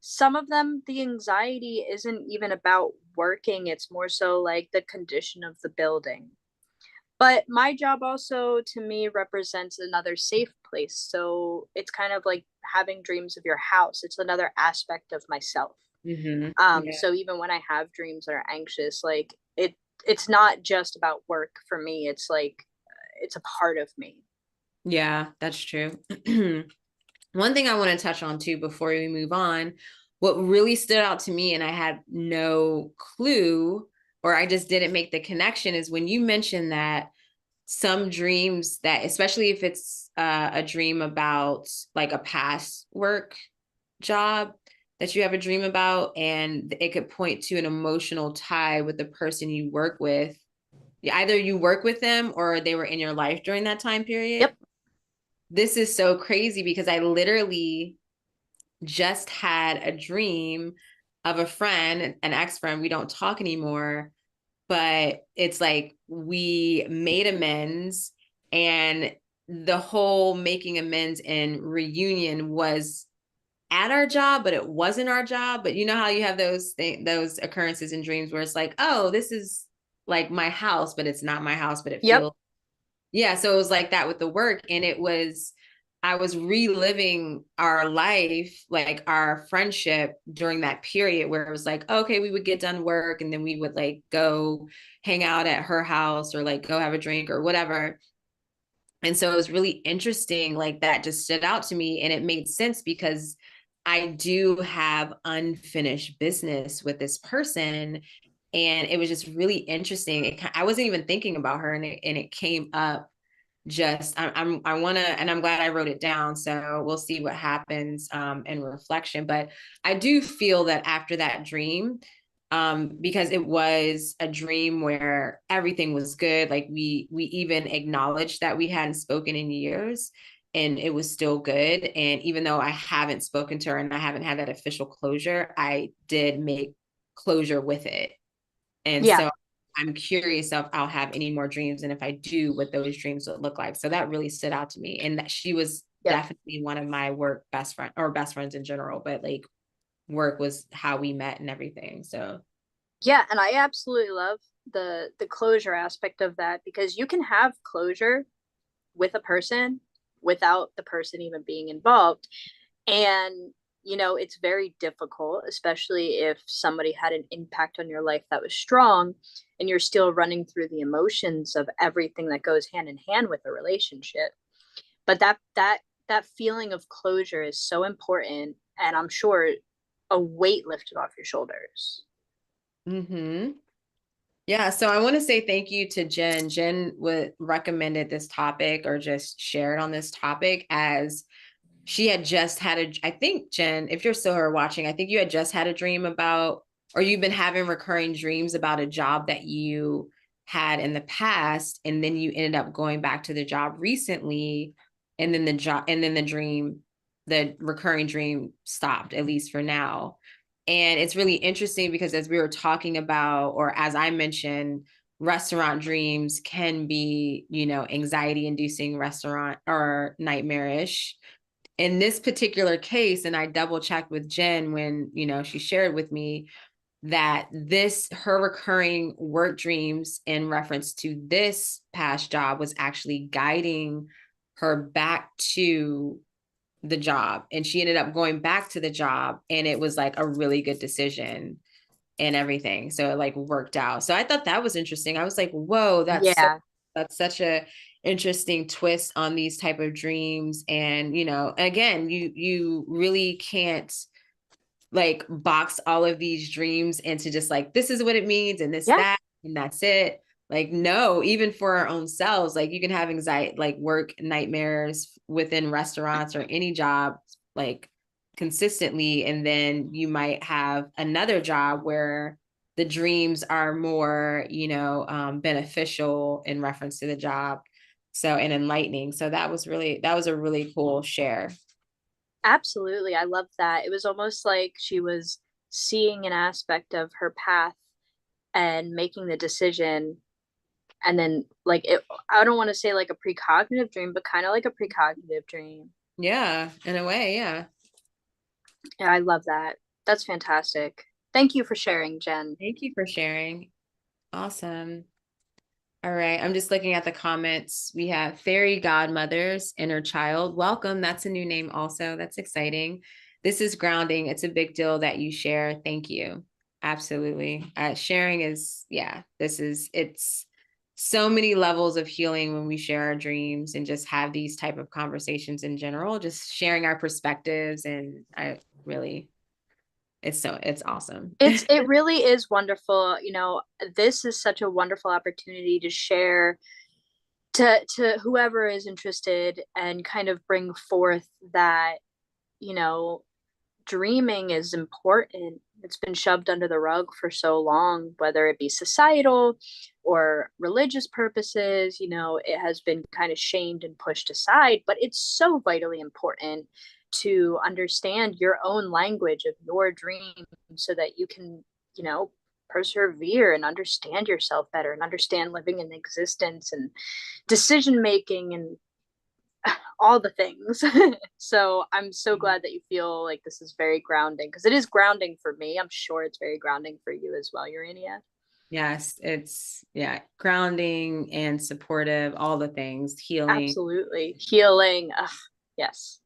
Some of them, the anxiety isn't even about working, it's more so like the condition of the building. But my job also to me represents another safe place. So it's kind of like having dreams of your house. It's another aspect of myself. yeah. So even when I have dreams that are anxious, like it's not just about work for me. It's like it's a part of me. Yeah, that's true. One thing I want to touch on too before we move on, what really stood out to me and I had no clue, or I just didn't make the connection, is when you mentioned that some dreams, that especially if it's a dream about like a past work job that you have a dream about, and it could point to an emotional tie with the person you work with. Either you work with them or they were in your life during that time period. Yep. This is so crazy because I literally just had a dream of a friend, an ex-friend. We don't talk anymore, but it's like we made amends, and the whole making amends and reunion was at our job, but it wasn't our job. But you know how you have those occurrences in dreams where it's like, oh, this is like my house, but it's not my house, but it Yep. feels, yeah. So it was like that with the work. And I was reliving our life, like our friendship during that period where it was like, okay, we would get done work and then we would like go hang out at her house or like go have a drink or whatever. And so it was really interesting. Like that just stood out to me, and it made sense because I do have unfinished business with this person. And it was just really interesting. I wasn't even thinking about her, and it came up. Just I want to, and I'm glad I wrote it down, so we'll see what happens in reflection. But I do feel that after that dream, because it was a dream where everything was good, like we even acknowledged that we hadn't spoken in years, and it was still good. And even though I haven't spoken to her and I haven't had that official closure, I did make closure with it. And Yeah. so I'm curious if I'll have any more dreams, and if I do, what those dreams would look like. So that really stood out to me. And that she was Yep. definitely one of my work best friend, or best friends in general, but like work was how we met and everything. So Yeah, and I absolutely love the closure aspect of that because you can have closure with a person without the person even being involved. And it's very difficult, especially if somebody had an impact on your life that was strong and you're still running through the emotions of everything that goes hand in hand with a relationship. But that feeling of closure is so important, and I'm sure a weight lifted off your shoulders. mm-hmm. Yeah, so I want to say thank you to Jen. Jen would recommended this topic, or just shared on this topic, as she had just had I think, Jen, if you're still here watching, I think you had just had a dream about, or you've been having recurring dreams about a job that you had in the past, and then you ended up going back to the job recently, and then the recurring dream stopped, at least for now. And it's really interesting because as we were talking about, or as I mentioned, restaurant dreams can be, anxiety inducing restaurant or nightmarish. In this particular case, and I double checked with Jen when, she shared with me that her recurring work dreams in reference to this past job was actually guiding her back to the job. And she ended up going back to the job, and it was like a really good decision and everything. So it like worked out. So I thought that was interesting. I was like, whoa, Yeah. that's such a interesting twist on these type of dreams. And again, you really can't like box all of these dreams into just like, this is what it means and this, Yeah. that, and that's it. Like, no, even for our own selves, like you can have anxiety, like work nightmares within restaurants or any job, like consistently. And then you might have another job where the dreams are more, beneficial in reference to the job. So, and enlightening. So that was a really cool share. Absolutely. I love that. It was almost like she was seeing an aspect of her path and making the decision. And then, like, I don't want to say like a precognitive dream, but kind of like a precognitive dream. Yeah, in a way. Yeah. Yeah, I love that. That's fantastic. Thank you for sharing, Jen. Thank you for sharing. Awesome. All right. I'm just looking at the comments. We have Fairy Godmother's Inner Child. Welcome. That's a new name also. That's exciting. This is grounding. It's a big deal that you share. Thank you. Absolutely. Sharing is, yeah, it's so many levels of healing when we share our dreams and just have these type of conversations in general, just sharing our perspectives. And I really, it's awesome. It really is wonderful. This is such a wonderful opportunity to share to whoever is interested and kind of bring forth that, you know, dreaming is important. It's been shoved under the rug for so long, whether it be societal or religious purposes, it has been kind of shamed and pushed aside, but it's so vitally important to understand your own language of your dream so that you can, you know, persevere and understand yourself better and understand living in existence and decision making and all the things. So I'm so glad that you feel like this is very grounding because it is grounding for me. I'm sure it's very grounding for you as well, Urania. Yes, it's yeah, grounding and supportive, all the things, healing. Absolutely. Healing. Ugh, yes.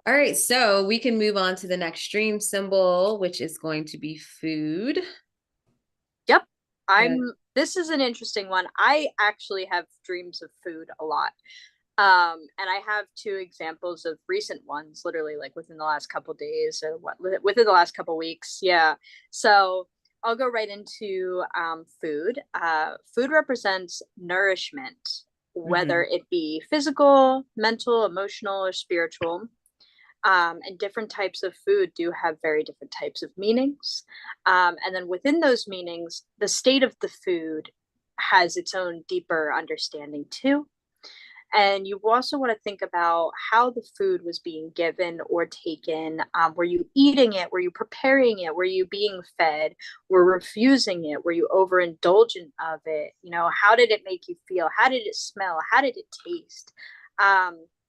All right, so we can move on to the next stream symbol, which is going to be food. Yep. Uh, This is an interesting one. I actually have dreams of food a lot. And I have two examples of recent ones, literally like within the last couple days or within the last couple weeks. Yeah. So I'll go right into food. Food represents nourishment, whether mhm, it be physical, mental, emotional, or spiritual. And different types of food do have very different types of meanings. And then within those meanings, the state of the food has its own deeper understanding too. And you also want to think about how the food was being given or taken. Were you eating it? Were you preparing it? Were you being fed? Were refusing it? Were you overindulgent of it? How did it make you feel? How did it smell? How did it taste?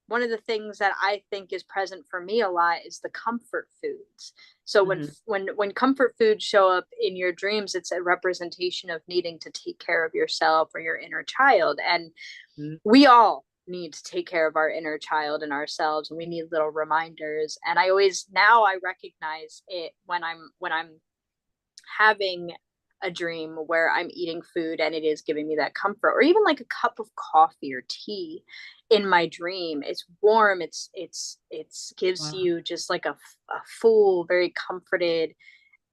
One of the things that I think is present for me a lot is the comfort foods. So when mhm, when when comfort foods show up in your dreams, it's a representation of needing to take care of yourself or your inner child. And mhm, we all need to take care of our inner child and ourselves, and we need little reminders. And I recognize it when I'm having a dream where I'm eating food and it is giving me that comfort, or even like a cup of coffee or tea in my dream. It's warm, it's gives wow, you just like a full, very comforted,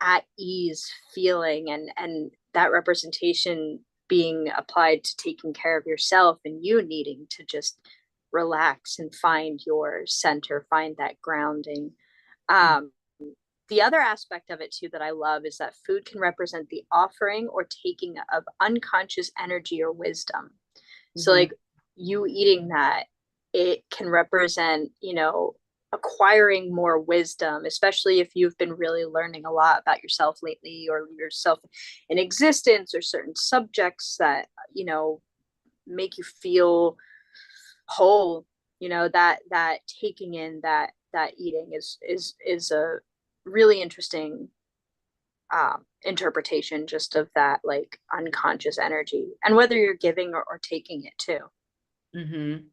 at ease feeling, and that representation being applied to taking care of yourself and you needing to just relax and find your center, find that grounding. mhm, um the other aspect of it too that I love is that food can represent the offering or taking of unconscious energy or wisdom. So Mm-hmm. like you eating that, it can represent, you know, acquiring more wisdom, especially if you've been really learning a lot about yourself lately or yourself in existence or certain subjects that, you know, make you feel whole, you know, that taking in that eating is a really interesting interpretation just of that like unconscious energy and whether you're giving or taking it too. Mm-hmm.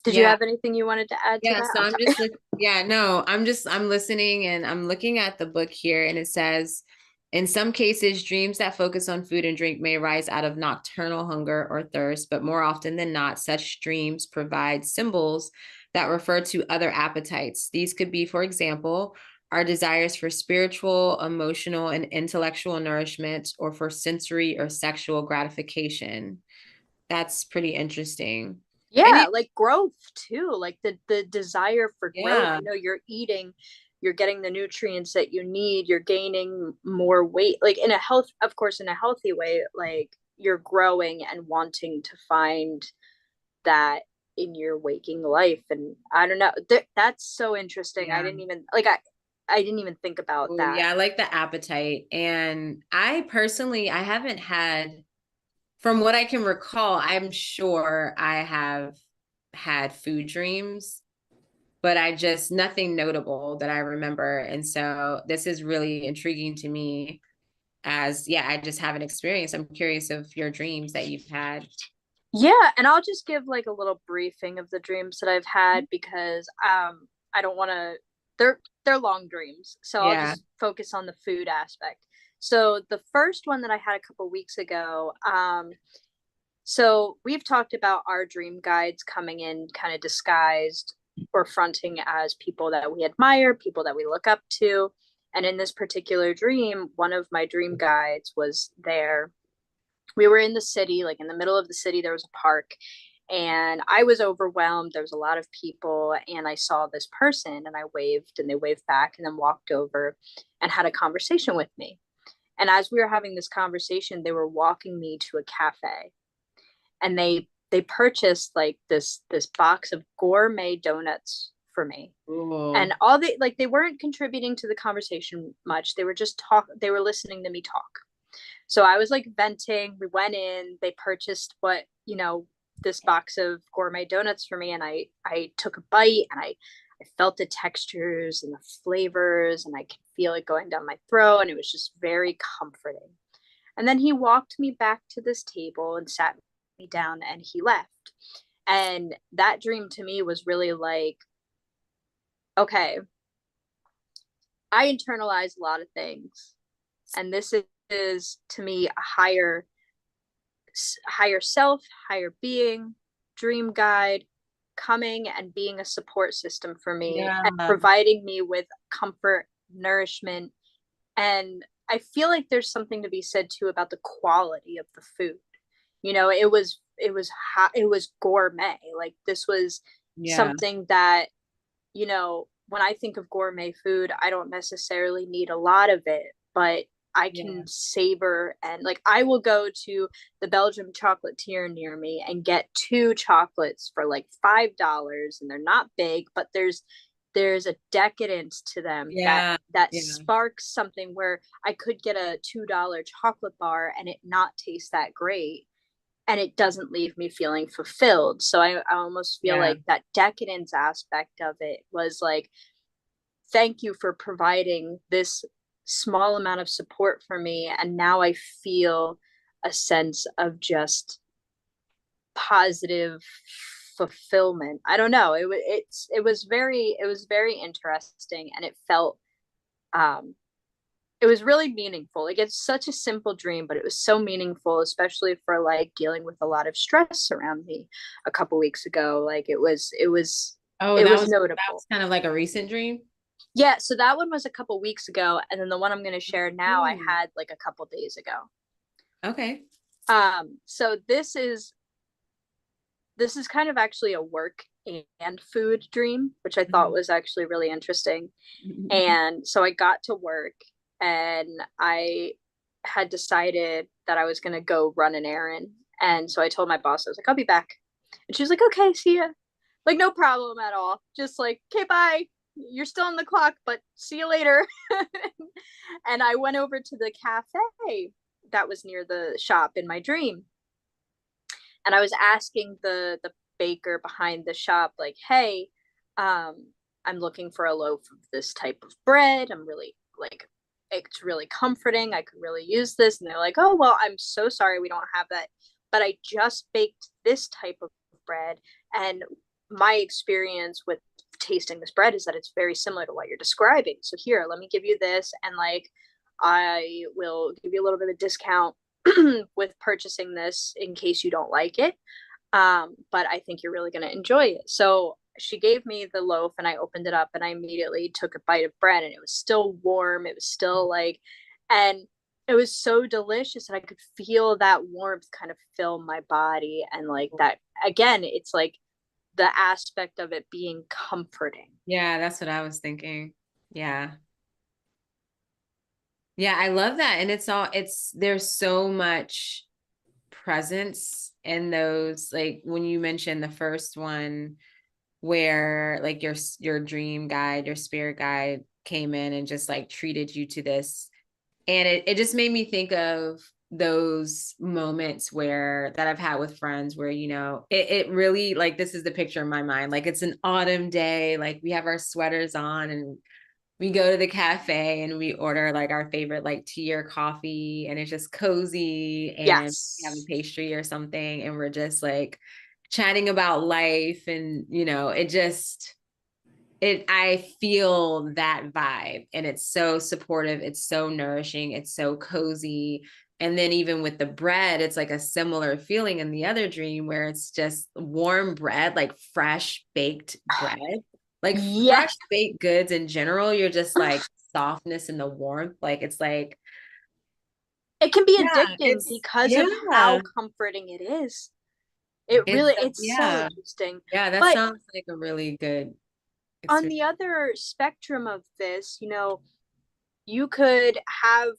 Did you Yeah. have anything you wanted to add to Yeah, that? so I'm I'm sorry. just yeah, no, I'm listening and I'm looking at the book here and it says in some cases dreams that focus on food and drink may arise out of nocturnal hunger or thirst, but more often than not such dreams provide symbols that refer to other appetites. These could be, for example, our desires for spiritual, emotional, and intellectual nourishment or for sensory or sexual gratification. That's pretty interesting. And Yeah, it, like growth too, like the desire for growth. yeah. You know, you're eating, you're getting the nutrients that you need, you're gaining more weight, like in a health, of course, in a healthy way, like you're growing and wanting to find that in your waking life. And I don't know, that's so interesting. I Yeah. didn't even like I didn't even think about Oh, that. yeah, I like the appetite. And I personally, I haven't had, from what I can recall, I'm sure I have had food dreams, but I just, nothing notable that I remember. And so this is really intriguing to me as, yeah, I just haven't experienced. I'm curious of your dreams that you've had. Yeah, and I'll just give like a little briefing of the dreams that I've had because I don't want to they're long dreams. So I'll Yeah. just focus on the food aspect. So the first one that I had a couple weeks ago, so we've talked about our dream guides coming in kind of disguised or fronting as people that we admire, people that we look up to. And in this particular dream, one of my dream guides was there. We were in the city, like in the middle of the city, there was a park, and I was overwhelmed. There was a lot of people, and I saw this person, and I waved, and they waved back, and then walked over and had a conversation with me. And as we were having this conversation, they were walking me to a cafe, and they purchased like this box of gourmet donuts for me. Oh, And all they like they weren't contributing to the conversation much. They were just talk. They were listening to me talk. So I was like venting. We went in, they purchased what, you know, this box of gourmet donuts for me. And I took a bite and I felt the textures and the flavors and I could feel it going down my throat. And it was just very comforting. And then he walked me back to this table and sat me down and he left. And that dream to me was really like, okay, I internalize a lot of things. And this is to me a higher self, higher being, dream guide coming and being a support system for me yeah. and providing me with comfort, nourishment. And I feel like there's something to be said too about the quality of the food. You know, it was gourmet. Like this was Yeah. something that, you know, when I think of gourmet food, I don't necessarily need a lot of it, but I Yeah. can savor and like I will go to the Belgium chocolatier near me and get two chocolates for like $5 and they're not big, but there's a decadence to them Yeah. that Yeah. sparks something where I could get a $2 chocolate bar and it not taste that great and it doesn't leave me feeling fulfilled. So I almost feel Yeah. like that decadence aspect of it was like, thank you for providing this small amount of support for me. And now I feel a sense of just positive fulfillment. I don't know. It was very interesting and it felt um it was really meaningful. Like it's such a simple dream, but it was so meaningful, especially for like dealing with a lot of stress around me a couple weeks ago. Like Oh, it was that notable. was kind of like a recent dream. Yeah, so that one was a couple weeks ago, and then the one I'm going to share now I Mm. had like a couple days ago. Okay. So this is kind of actually a work and food dream, which I thought Mhm. was actually really interesting. And so I got to work and I had decided that I was going to go run an errand. And so I told my boss, I was like, I'll be back. And she was like, okay, see ya. Like, no problem at all. Just like, okay, bye. You're still on the clock, but see you later. And I went over to the cafe that was near the shop in my dream. And I was asking the baker behind the shop, like, hey, I'm looking for a loaf of this type of bread. I'm really like, it's really comforting. I could really use this. And they're like, oh, well, I'm so sorry we don't have that. But I just baked this type of bread. And my experience with tasting this bread is that it's very similar to what you're describing. So here, let me give you this. And like, I will give you a little bit of discount with purchasing this in case you don't like it. But I think you're really going to enjoy it. So she gave me the loaf and I opened it up and I immediately took a bite of bread and it was still warm. It was still like, and it was so delicious and I could feel that warmth kind of fill my body. And like that, again, it's like the aspect of it being comforting. Yeah, that's what I was thinking. Yeah. Yeah, I love that. And there's so much presence in those, like when you mentioned the first one where like your dream guide, your spirit guide came in and just like treated you to this. And it just made me think of those moments where that I've had with friends where, it really like this is the picture in my mind. Like it's an autumn day, like we have our sweaters on and we go to the cafe and we order like our favorite like tea or coffee and it's just cozy and we have a Yes. pastry or something and we're just like chatting about life and I feel that vibe and it's so supportive, it's so nourishing, it's so cozy. And then even with the bread, it's like a similar feeling in the other dream where it's just warm bread, like fresh baked bread. Like fresh Yes. baked goods in general, you're just like softness and the warmth. Like it's like, It can be yeah, addicting because of yeah. how comforting it is. It really, it's so Yeah. interesting. Yeah, that But sounds like a really good on experience. the other spectrum of this, you could have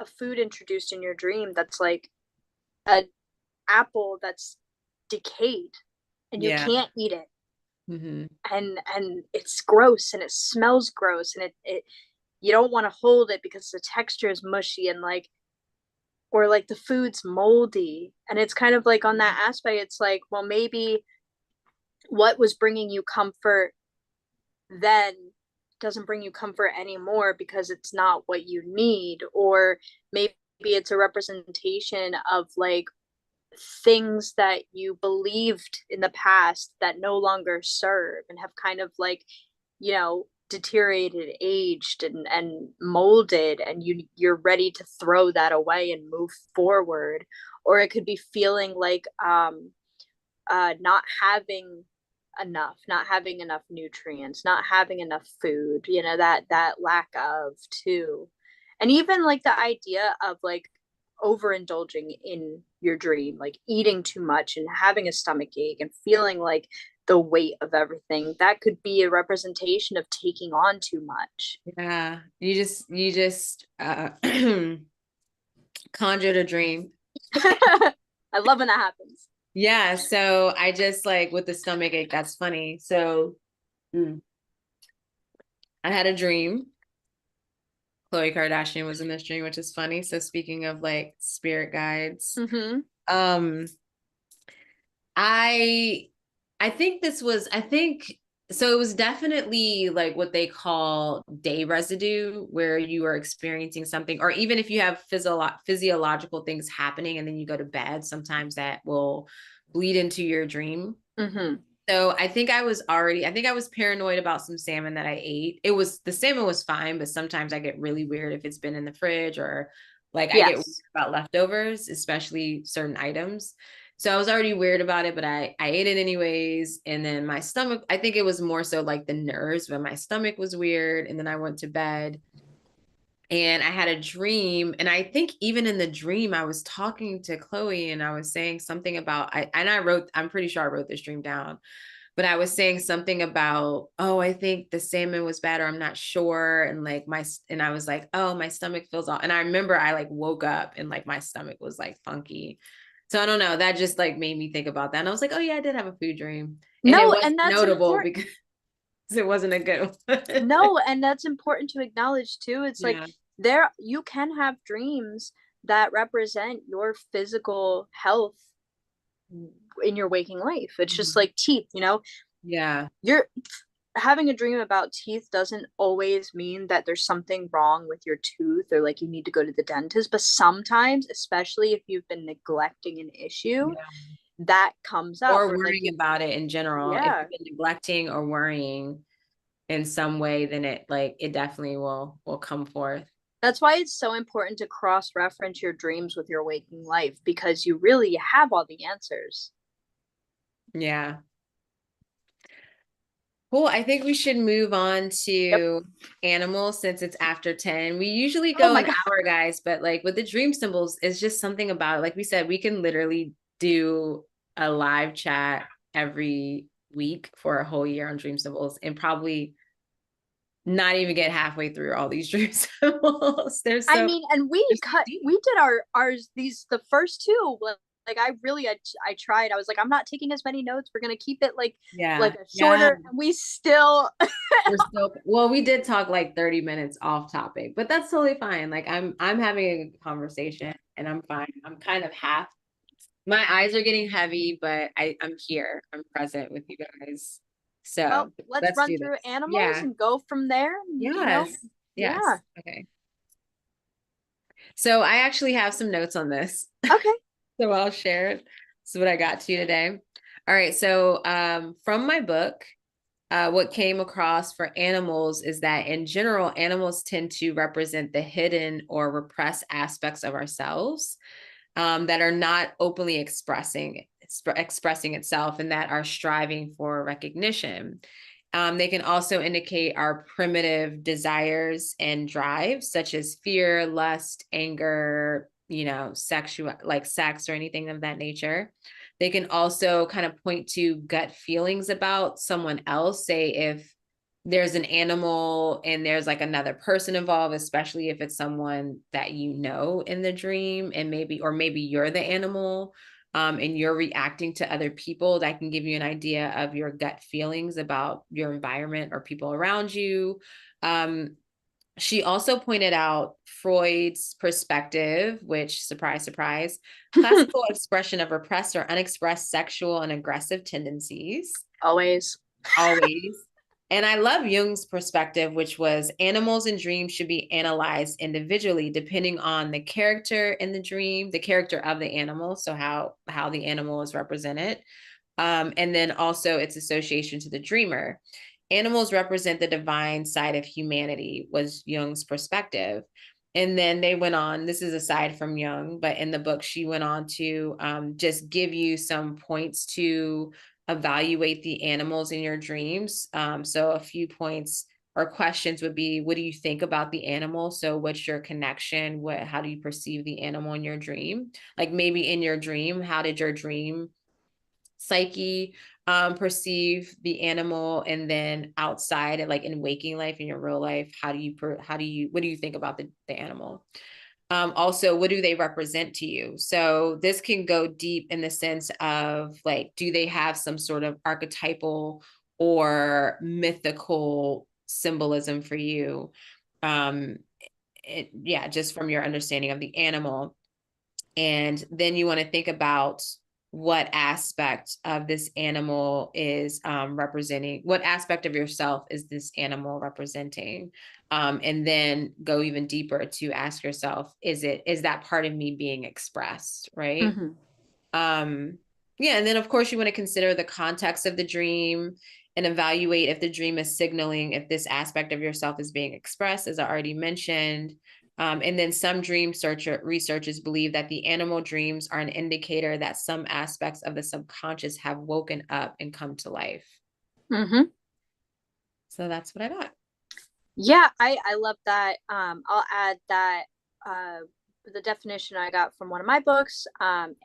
a food introduced in your dream that's like an apple that's decayed and you Yeah. can't eat it. Hmm. And it's gross and it smells gross and it you don't want to hold it because the texture is mushy and like or like the food's moldy. And it's kind of like on that aspect, it's like, well, maybe what was bringing you comfort then doesn't bring you comfort anymore because it's not what you need. Or maybe it's a representation of like things that you believed in the past that no longer serve and have kind of like, deteriorated, aged and molded, and you're ready to throw that away and move forward. Or it could be feeling like not having not having enough nutrients, not having enough food, that lack of too. And even like the idea of like overindulging in your dream, like eating too much and having a stomach ache and feeling like the weight of everything, that could be a representation of taking on too much. Yeah. You just conjured a dream. I love when that happens. Yeah, so I just like with the stomach ache, that's funny. So I had a dream. Khloe Kardashian was in this dream, which is funny. So speaking of like spirit guides, Mm-hmm. um, I I think so it was definitely like what they call day residue, where you are experiencing something, or even if you have physiological things happening and then you go to bed, sometimes that will bleed into your dream. Mm-hmm. So I think I was paranoid about some salmon that I ate. The salmon was fine, but sometimes I get really weird if it's been in the fridge or like I get weird Yes. about leftovers, especially certain items. So I was already weird about it, but I ate it anyways. And then my stomach, I think it was more so like the nerves, but my stomach was weird. And then I went to bed and I had a dream. And I think even in the dream, I was talking to Chloe and I was saying something about I'm pretty sure I wrote this dream down, but I was saying something about, oh, I think the salmon was bad, or I'm not sure. And like and I was like, oh, my stomach feels off. And I remember I like woke up and like my stomach was like funky. So I don't know. That just like made me think about that. And I was like, oh yeah, I did have a food dream. And it No, was and that's notable important. because it wasn't a good one. No, and that's important to acknowledge too. It's like Yeah. there you can have dreams that represent your physical health in your waking life. It's just Mhm. like teeth, Yeah. You're having a dream about teeth doesn't always mean that there's something wrong with your tooth or like you need to go to the dentist, but sometimes, especially if you've been neglecting an issue, Yeah. that comes up Or or like worrying about it in general. If yeah. you've been neglecting or worrying in some way, then it definitely will come forth. That's why it's so important to cross reference your dreams with your waking life because you really have all the answers. Yeah. Cool. I think we should move on Yep. to animals since it's after 10. We usually Oh go my an God. hour, guys, but like with the dream symbols, it's just something about it. Like we said, we can literally do a live chat every week for a whole year on dream symbols and probably not even get halfway through all these dream symbols. I mean, and They're so we deep. did ours these the first two. Like I tried. I was like, I'm not taking as many notes. We're gonna keep it like Yeah. a Yeah. shorter. And we still We're still well, we did talk like 30 minutes off topic, but that's totally fine. Like I'm having a good conversation and I'm fine. I'm kind of half. My eyes are getting heavy, but I'm here. I'm present with you guys. well, So let's let's run do through this. animals Yeah. and go from there. Yes. Yeah. Yes. Okay. So I actually have some notes on this. Okay. So I'll share it. This is what I got to you today. All right. So from my book, what came across for animals is that in general, animals tend to represent the hidden or repressed aspects of ourselves that are not openly expressing itself and that are striving for recognition. They can also indicate our primitive desires and drives, such as fear, lust, anger, sexual, like sex or anything of that nature. They can also kind of point to gut feelings about someone else. Say if there's an animal and there's like another person involved, especially if it's someone that you know in the dream, and maybe you're the animal, and you're reacting to other people, that can give you an idea of your gut feelings about your environment or people around you. Um, she also pointed out Freud's perspective, which, surprise, surprise, classical expression of repressed or unexpressed sexual and aggressive tendencies, Always. always. And I love Jung's perspective, which was animals and dreams should be analyzed individually depending on the character in the dream, the character of the animal, so how the animal is represented, and then also its association to the dreamer. Animals represent the divine side of humanity, was Jung's perspective. And then they went on, this is aside from Jung, but in the book, she went on to just give you some points to evaluate the animals in your dreams. So a few points or questions would be, what do you think about the animal? So what's your connection? How do you perceive the animal in your dream? Like maybe in your dream, how did your dream psyche perceive the animal, and then outside, like in waking life, in your real life, what do you think about the animal? Also, what do they represent to you? So this can go deep in the sense of like, do they have some sort of archetypal or mythical symbolism for you? um yeah, just from your understanding of the animal. And then you want to think about what aspect of this animal is representing, what aspect of yourself is this animal representing, and then go even deeper to ask yourself, is that part of me being expressed, right? Mm-hmm. um yeah, and then of course you want to consider the context of the dream and evaluate if the dream is signaling if this aspect of yourself is being expressed, as I already mentioned. And then some researchers believe that the animal dreams are an indicator that some aspects of the subconscious have woken up and come to life. Mm-hmm. So that's what I got. Yeah, I love that. I'll add that uh the definition I got from one of my books,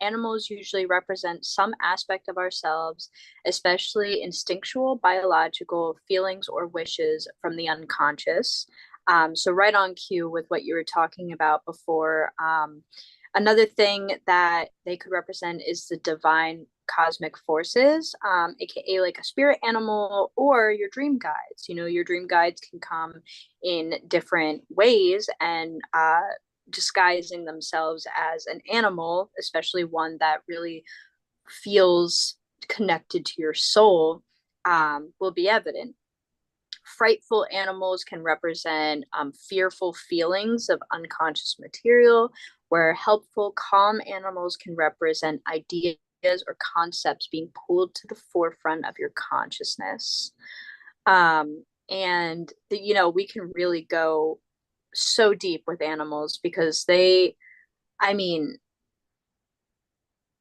animals usually represent some aspect of ourselves, especially instinctual, biological feelings or wishes from the unconscious. So right on cue with what you were talking about before. Another thing that they could represent is the divine cosmic forces, aka like a spirit animal or your dream guides. You know, your dream guides can come in different ways, and disguising themselves as an animal, especially one that really feels connected to your soul, will be evident. Frightful animals can represent fearful feelings of unconscious material, where helpful, calm animals can represent ideas or concepts being pulled to the forefront of your consciousness. And, you know, we can really go so deep with animals because I mean,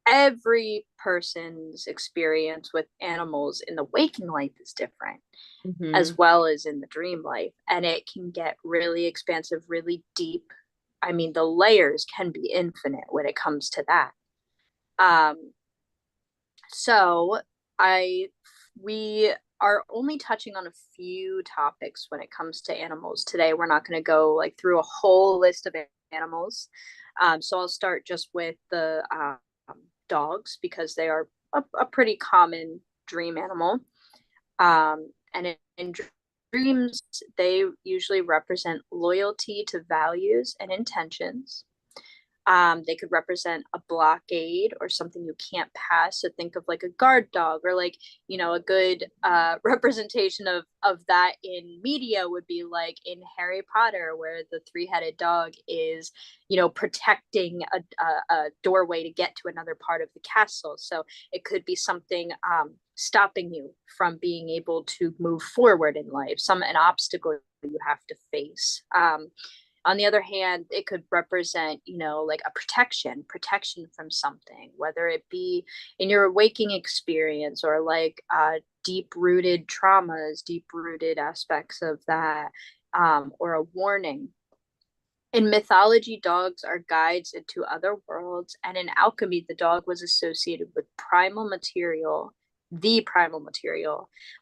every person's experience with animals in the waking life is different, as Mm-hmm. well as in the dream life. And it can get really expansive, really deep. I mean, the layers can be infinite when it comes to that. Um, so I we are only touching on a few topics when it comes to animals today. We're not going to go like through a whole list of animals. So I'll start just with the dogs because they are a pretty common dream animal. And in dreams, they usually represent loyalty to values and intentions. They could represent a blockade or something you can't pass. So think of like a guard dog, or like, you know, a good representation of that in media would be like in Harry Potter, where the three-headed dog is, you know, protecting a doorway to get to another part of the castle. So it could be something stopping you from being able to move forward in life, an obstacle you have to face. On the other hand, it could represent, you know, like a protection from something, whether it be in your waking experience or like deep rooted traumas, deep rooted aspects of that, or a warning. In mythology, dogs are guides into other worlds, and in alchemy, the dog was associated with the primal material,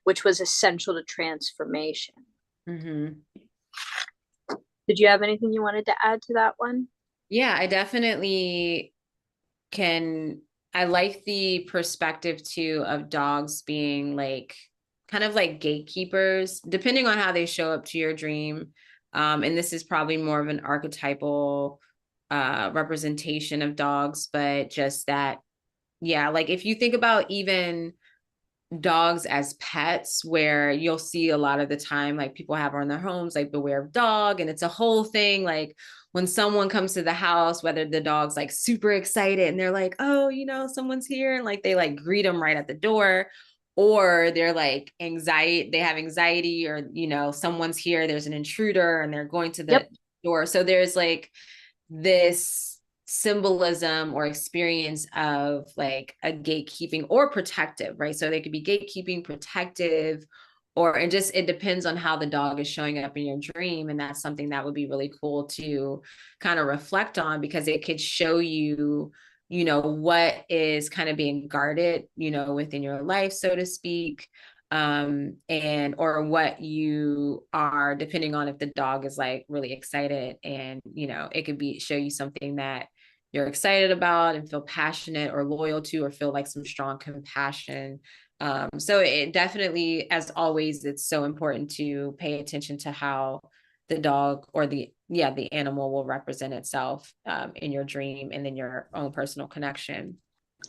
which was essential to transformation. Mm-hmm. Did you have anything you wanted to add to that one? Yeah, I definitely can. I like the perspective too of dogs being like kind of like gatekeepers, depending on how they show up to your dream. And this is probably more of an archetypal representation of dogs, but just that, yeah, like if you think about even dogs as pets, where you'll see a lot of the time like people have on their homes like beware of dog, and it's a whole thing. Like when someone comes to the house, whether the dog's like super excited and they're like, oh, you know, someone's here, and like they like greet them right at the door, or they're like they have anxiety, or you know, someone's here, there's an intruder and they're going to the Yep. door. So there's like this symbolism or experience of like a gatekeeping or protective, right? So they could be gatekeeping, protective, or it depends on how the dog is showing up in your dream. And that's something that would be really cool to kind of reflect on, because it could show you, you know, what is kind of being guarded, you know, within your life, so to speak. And or what you are, depending on if the dog is like really excited, and you know, it could be show you something that you're excited about and feel passionate or loyal to, or feel like some strong compassion. So it definitely, as always, it's so important to pay attention to how the dog or the animal will represent itself in your dream and then your own personal connection.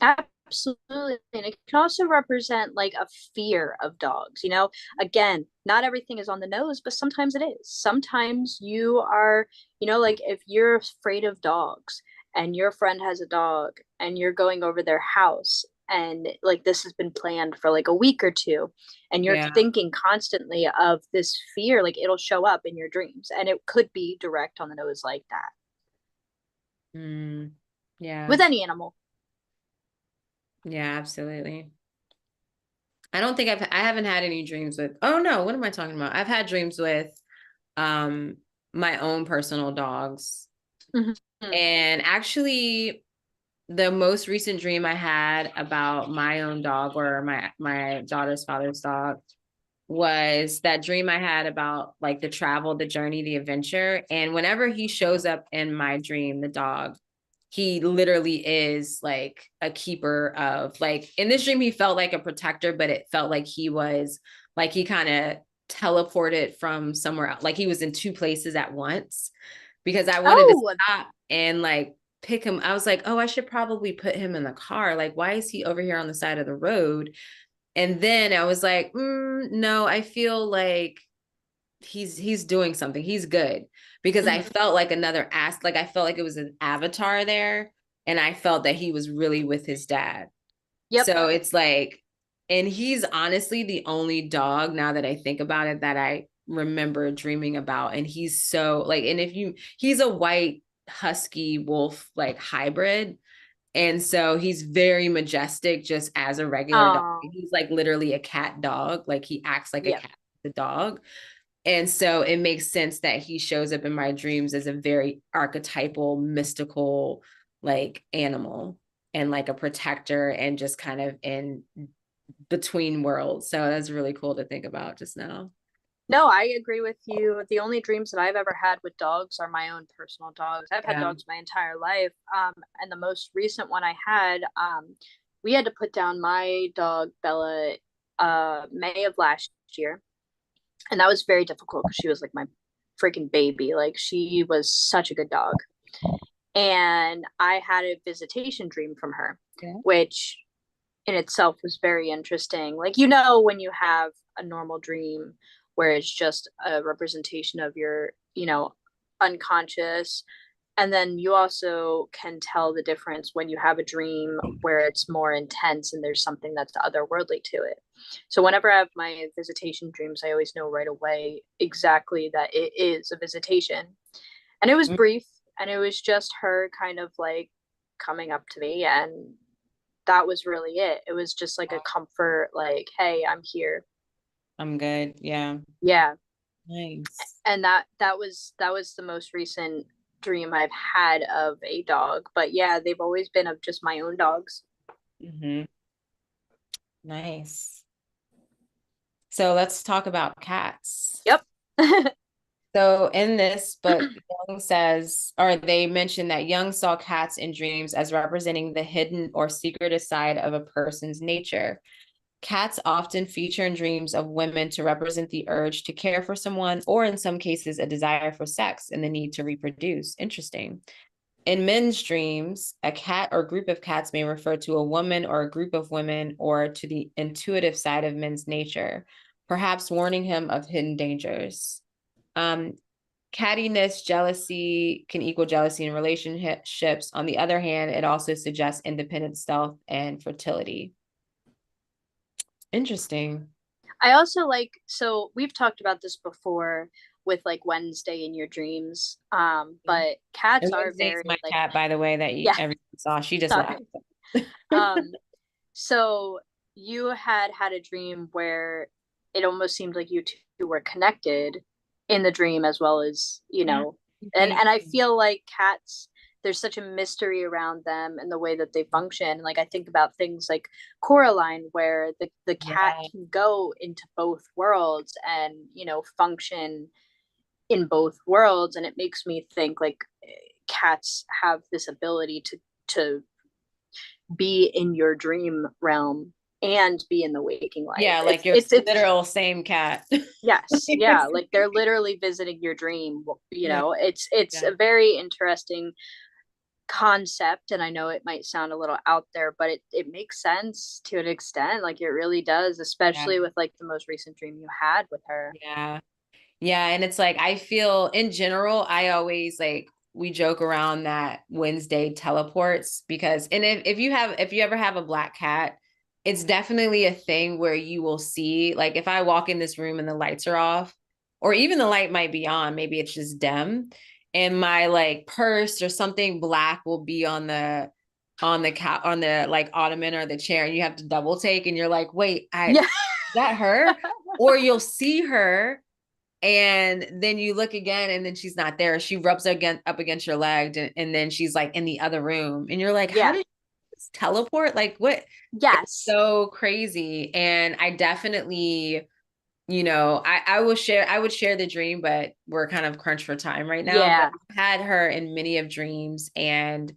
Absolutely. And it can also represent like a fear of dogs. You know, again, not everything is on the nose, but sometimes it is. Sometimes you are, you know, like if you're afraid of dogs and your friend has a dog and you're going over their house, and like this has been planned for like a week or two, and you're Yeah. thinking constantly of this fear, like it'll show up in your dreams, and it could be direct on the nose like that Mm, yeah. with any animal. Yeah, absolutely. I haven't had any dreams with, oh no, what am I talking about? I've had dreams with um my own personal dogs. Mm-hmm. Hmm. And actually, the most recent dream I had about my own dog, or my daughter's father's dog, was that dream I had about like the travel, the journey, the adventure. And whenever he shows up in my dream, the dog, he literally is like a keeper of, like, in this dream he felt like a protector, but it felt like he was like, he kind of teleported from somewhere else, like he was in two places at once, because I wanted to Oh, stop and like pick him. I was like, oh, I should probably put him in the car, like why is he over here on the side of the road? And then I was like, no, I feel like he's doing something. He's good, because I mhm. felt like another ass, like I felt like it was an avatar there, and I felt that he was really with his dad. Yep. So it's like, and he's honestly the only dog, now that I think about it, that I remember dreaming about. And he's so like, and if you, he's a white husky wolf like hybrid. And so he's very majestic just as a regular dog. Oh, He's like literally a cat dog. Like he acts like a yep. cat, the dog. And so it makes sense that he shows up in my dreams as a very archetypal, mystical, like animal, and like a protector, and just kind of in between worlds. So that's really cool to think about just now. No, I agree with you. The only dreams that I've ever had with dogs are my own personal dogs. I've had Yeah. dogs my entire life. And the most recent one I had, we had to put down my dog Bella May of last year. And that was very difficult because she was like my freaking baby. Like she was such a good dog. And I had a visitation dream from her, Yeah. which in itself was very interesting. Like, you know, when you have a normal dream where it's just a representation of your, unconscious. And then you also can tell the difference when you have a dream where it's more intense and there's something that's otherworldly to it. So whenever I have my visitation dreams, I always know right away exactly that it is a visitation. And it was brief, and it was just her kind of like coming up to me, and that was really it. It was just like a comfort, like, hey, I'm here. I'm good. Yeah. Yeah. Nice. And that was the most recent dream I've had of a dog. But yeah, they've always been of just my own dogs. Mm-hmm. Nice. So let's talk about cats. Yep. So in this book, Young says, or they mention that Young saw cats in dreams as representing the hidden or secretive side of a person's nature. Cats often feature in dreams of women to represent the urge to care for someone, or in some cases, a desire for sex and the need to reproduce. Interesting. In men's dreams, a cat or group of cats may refer to a woman or a group of women, or to the intuitive side of men's nature, perhaps warning him of hidden dangers. Um, Cattiness, jealousy can equal jealousy in relationships. On the other hand, it also suggests independent stealth and fertility. Interesting. I also like, so we've talked about this before with like Wednesday in your dreams. But cats And are Wednesday's very my like, cat, by the way, that yeah, everyone saw. She just laughed. sorry. Um, so you had a dream where it almost seemed like you two were connected in the dream as well as, Yeah, and thank I you. feel like cats, there's such a mystery around them and the way that they function. Like I think about things like Coraline, where the cat Yeah, can go into both worlds and, function in both worlds. And it makes me think like cats have this ability to be in your dream realm and be in the waking life. yeah, It's like your it's it's literal same cat. yes, yeah, like they're literally visiting your dream. Yeah, It's yeah, a very interesting concept, and I know it might sound a little out there, but it makes sense to an extent. Like it really does, yeah, especially with like the most recent dream you had with her. yeah. Yeah, and it's like I feel in general, I always like, we joke around that Wednesday teleports, because, and if you ever have a black cat, it's definitely a thing where you will see, like if I walk in this room and the lights are off, or even the light might be on, maybe it's just dim, and my like purse or something black will be on the cat, on the like ottoman or the chair, and you have to double take, and you're like, wait, I, Yeah. is that her? Or you'll see her, And then you look again and then she's not there. She rubs again up against your leg and then she's like in the other room. And you're like, how Yeah. did you teleport? Like what? It's Yes. so crazy. And I definitely, I would share the dream, but we're kind of crunched for time right now. But Yeah. I've had her in many of dreams, and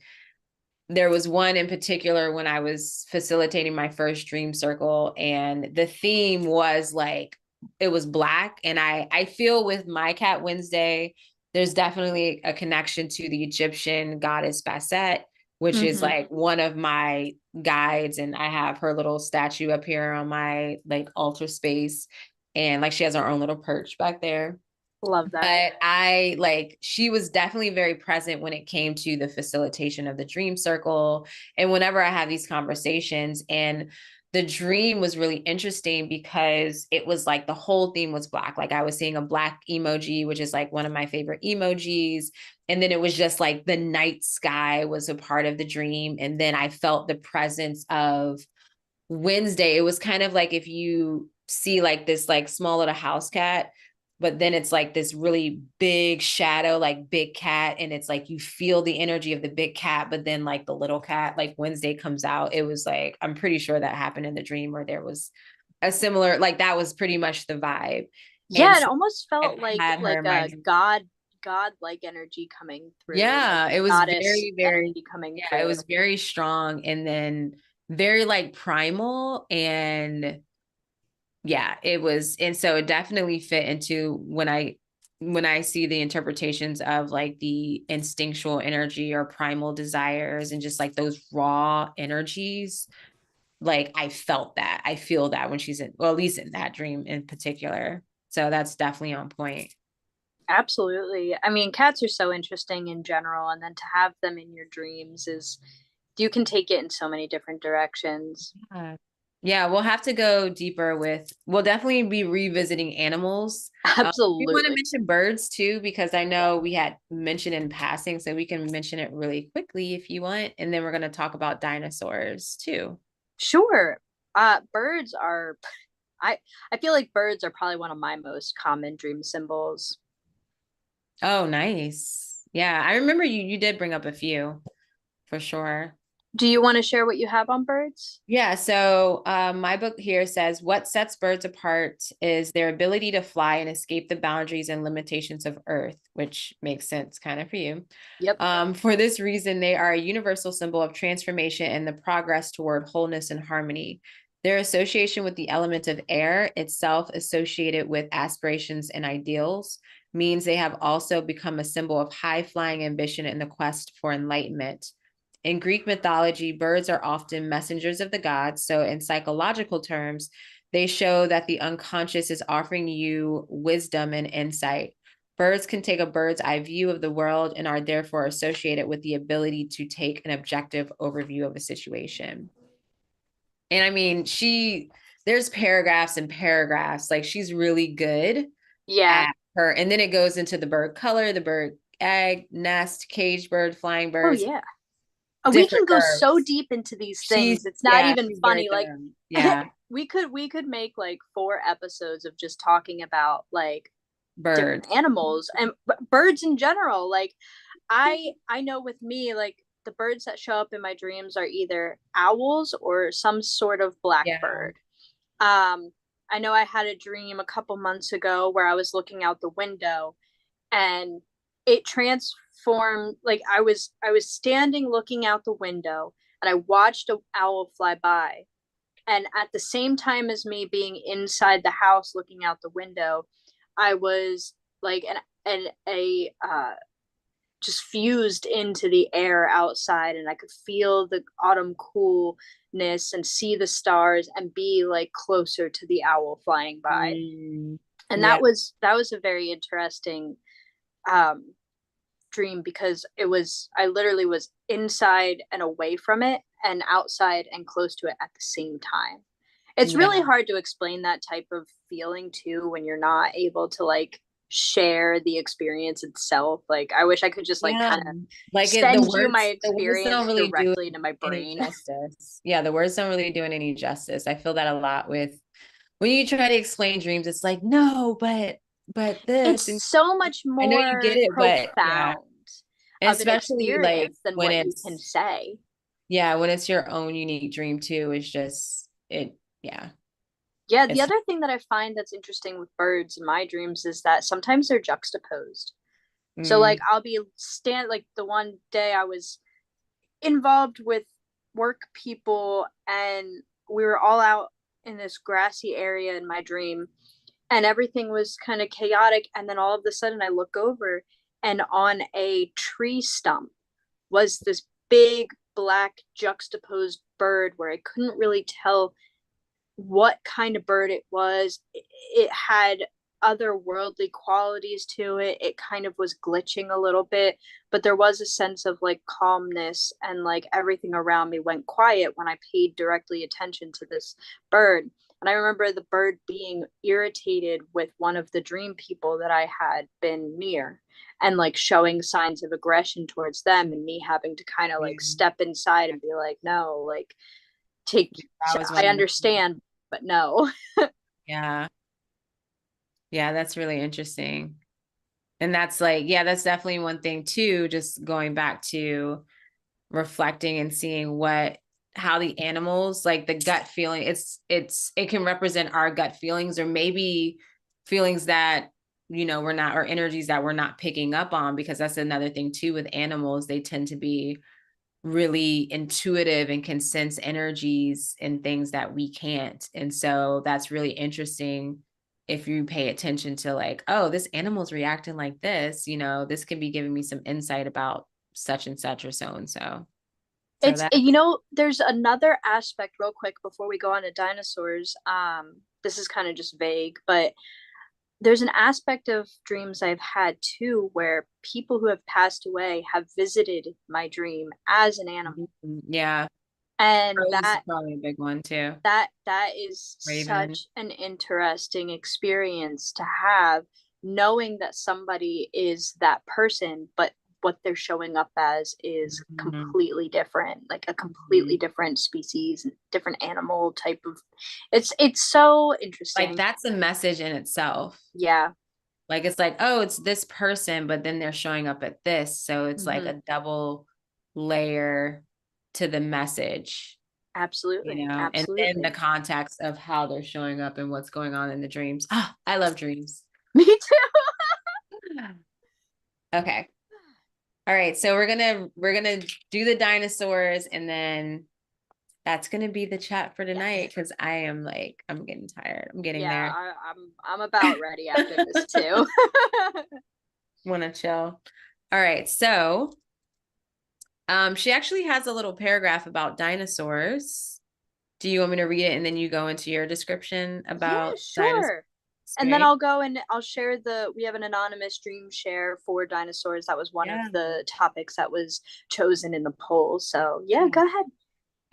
there was one in particular when I was facilitating my first dream circle, and the theme was like it was black. And I feel with my cat Wednesday, there's definitely a connection to the Egyptian goddess Bastet, which is Hmm. like one of my guides, and I have her little statue up here on my like altar space, and like she has her own little perch back there. Love that. But she was definitely very present when it came to the facilitation of the dream circle. And whenever I have these conversations, and the dream was really interesting because it was like the whole theme was black. Like I was seeing a black emoji, which is like one of my favorite emojis. And then it was just like the night sky was a part of the dream. And then I felt the presence of Wednesday. It was kind of like if you see like this like small little house cat, but then it's like this really big shadow, like big cat. And it's like you feel the energy of the big cat, but then like the little cat, like Wednesday comes out. It was like, I'm pretty sure that happened in the dream where there was a similar, like that was pretty much the vibe. And Yeah, it so almost I've felt like had her in my a dream. god-like energy coming through, like Yeah, a it was goddess very, very, energy coming yeah, it through. was very strong, and then very like primal. And yeah, it was. And so it definitely fit into when I see the interpretations of like the instinctual energy or primal desires and just like those raw energies. Like I felt that. I feel that when she's in, well, at least in that dream in particular. So that's definitely on point. Absolutely. I mean, cats are so interesting in general, and then to have them in your dreams is you can take it in so many different directions. Yeah. Yeah, we'll have to go deeper with, we'll definitely be revisiting animals. We want to Absolutely. mention birds too, because I know we had mentioned in passing, so we can mention it really quickly if you want. And then we're going to talk about dinosaurs too. Sure. Birds are I feel like birds are probably one of my most common dream symbols. Oh, nice. Yeah, I remember you did bring up a few for sure. Do you want to share what you have on birds? Yeah, so my book here says what sets birds apart is their ability to fly and escape the boundaries and limitations of Earth, which makes sense kind of for you. Yep. For this reason, they are a universal symbol of transformation and the progress toward wholeness and harmony. Their association with the element of air, itself associated with aspirations and ideals, means they have also become a symbol of high flying ambition in the quest for enlightenment. In Greek mythology, birds are often messengers of the gods. So, in psychological terms, they show that the unconscious is offering you wisdom and insight. Birds can take a bird's eye view of the world and are therefore associated with the ability to take an objective overview of a situation. And I mean, there's paragraphs and paragraphs. Like, she's really good Yeah. at her. And then it goes into the bird color, the bird egg, nest, cage bird, flying Oh birds, yeah. We can different go so birds. deep into these things. It's not even She's very funny. Like thorough. Yeah. we could make like 4 episodes of just talking about like different Birds. animals and birds in general. Like I know with me, like the birds that show up in my dreams are either owls or some sort of Yeah. blackbird. Um, I know I had a dream a couple months ago where I was looking out the window and it transformed. Like I was standing looking out the window and I watched a owl fly by, and at the same time as me being inside the house looking out the window, I was like an a just fused into the air outside, and I could feel the autumn coolness and see the stars and be like closer to the owl flying by. Mm, And yeah. that was a very interesting um dream because it was I literally was inside and away from it and outside and close to it at the same time. It's really Yeah. hard to explain that type of feeling too when you're not able to like share the experience itself. Like I wish I could just like Yeah. kind of Like send you my the words don't experience really do it directly into my any brain. justice. Yeah, the words don't really do it any justice. I feel that a lot with when you try to explain dreams, it's like, no, but but It's this, and so much I know you get more it, but yeah, profound and of an especially like experience than when what you can it's, say. yeah, when it's your own unique dream too, it's just it, yeah, Yeah, the it's other thing that I find that's interesting with birds in my dreams is that sometimes they're juxtaposed. So like mm, I'll be like the one day I was involved with work people and we were all out in this grassy area in my dream and everything was kind of chaotic and then all of a sudden I look over and on a tree stump was this big black juxtaposed bird where I couldn't really tell what kind of bird it was. It had otherworldly qualities to it. It kind of was glitching a little bit, but there was a sense of like calmness and like everything around me went quiet when I paid directly attention to this bird. And I remember the bird being irritated with one of the dream people that I had been near and like showing signs of aggression towards them and me having to kind of yeah, like step inside and be like, no, like take, that was I one of the, understand, but no. yeah, yeah, that's really interesting. And that's like, yeah, that's definitely one thing too, just going back to reflecting and seeing what how the animals like the gut feeling it can represent our gut feelings or maybe feelings that we're not or energies that we're not picking up on because that's another thing too with animals they tend to be really intuitive and can sense energies and things that we can't. And so that's really interesting if you pay attention to like, oh, this animal's reacting like this, this can be giving me some insight about such and such or so and so. So It's, that there's another aspect real quick before we go on to dinosaurs. This is kind of just vague, but there's an aspect of dreams I've had too where people who have passed away have visited my dream as an animal. yeah, And crows is that probably a big one too. that is Raven. such an interesting experience to have, knowing that somebody is that person but what they're showing up as is Mhm. completely different, like a completely Mhm. different species, different animal type of. It's so Like interesting. that's a message in itself. Yeah. Like it's like, oh, it's this person, but then they're showing up at this. So it's like Hmm. a double layer to the message, Absolutely, and then the absolutely. context of how they're showing up and what's going on in the dreams. Ah, I love dreams. Me too. Okay. All right. So we're gonna do the dinosaurs and then that's gonna be the chat for tonight Yes. because I am like, I'm getting tired. I'm getting Yeah, there. I'm about ready after this too. Wanna chill. All right. So she actually has a little paragraph about dinosaurs. Do you want me to read it and then you go into your description Yeah, about dinosaurs? sure. And then I'll go and I'll share we have an anonymous dream share for dinosaurs. That was one of Yeah. the topics that was chosen in the poll. So yeah, Yeah. go ahead.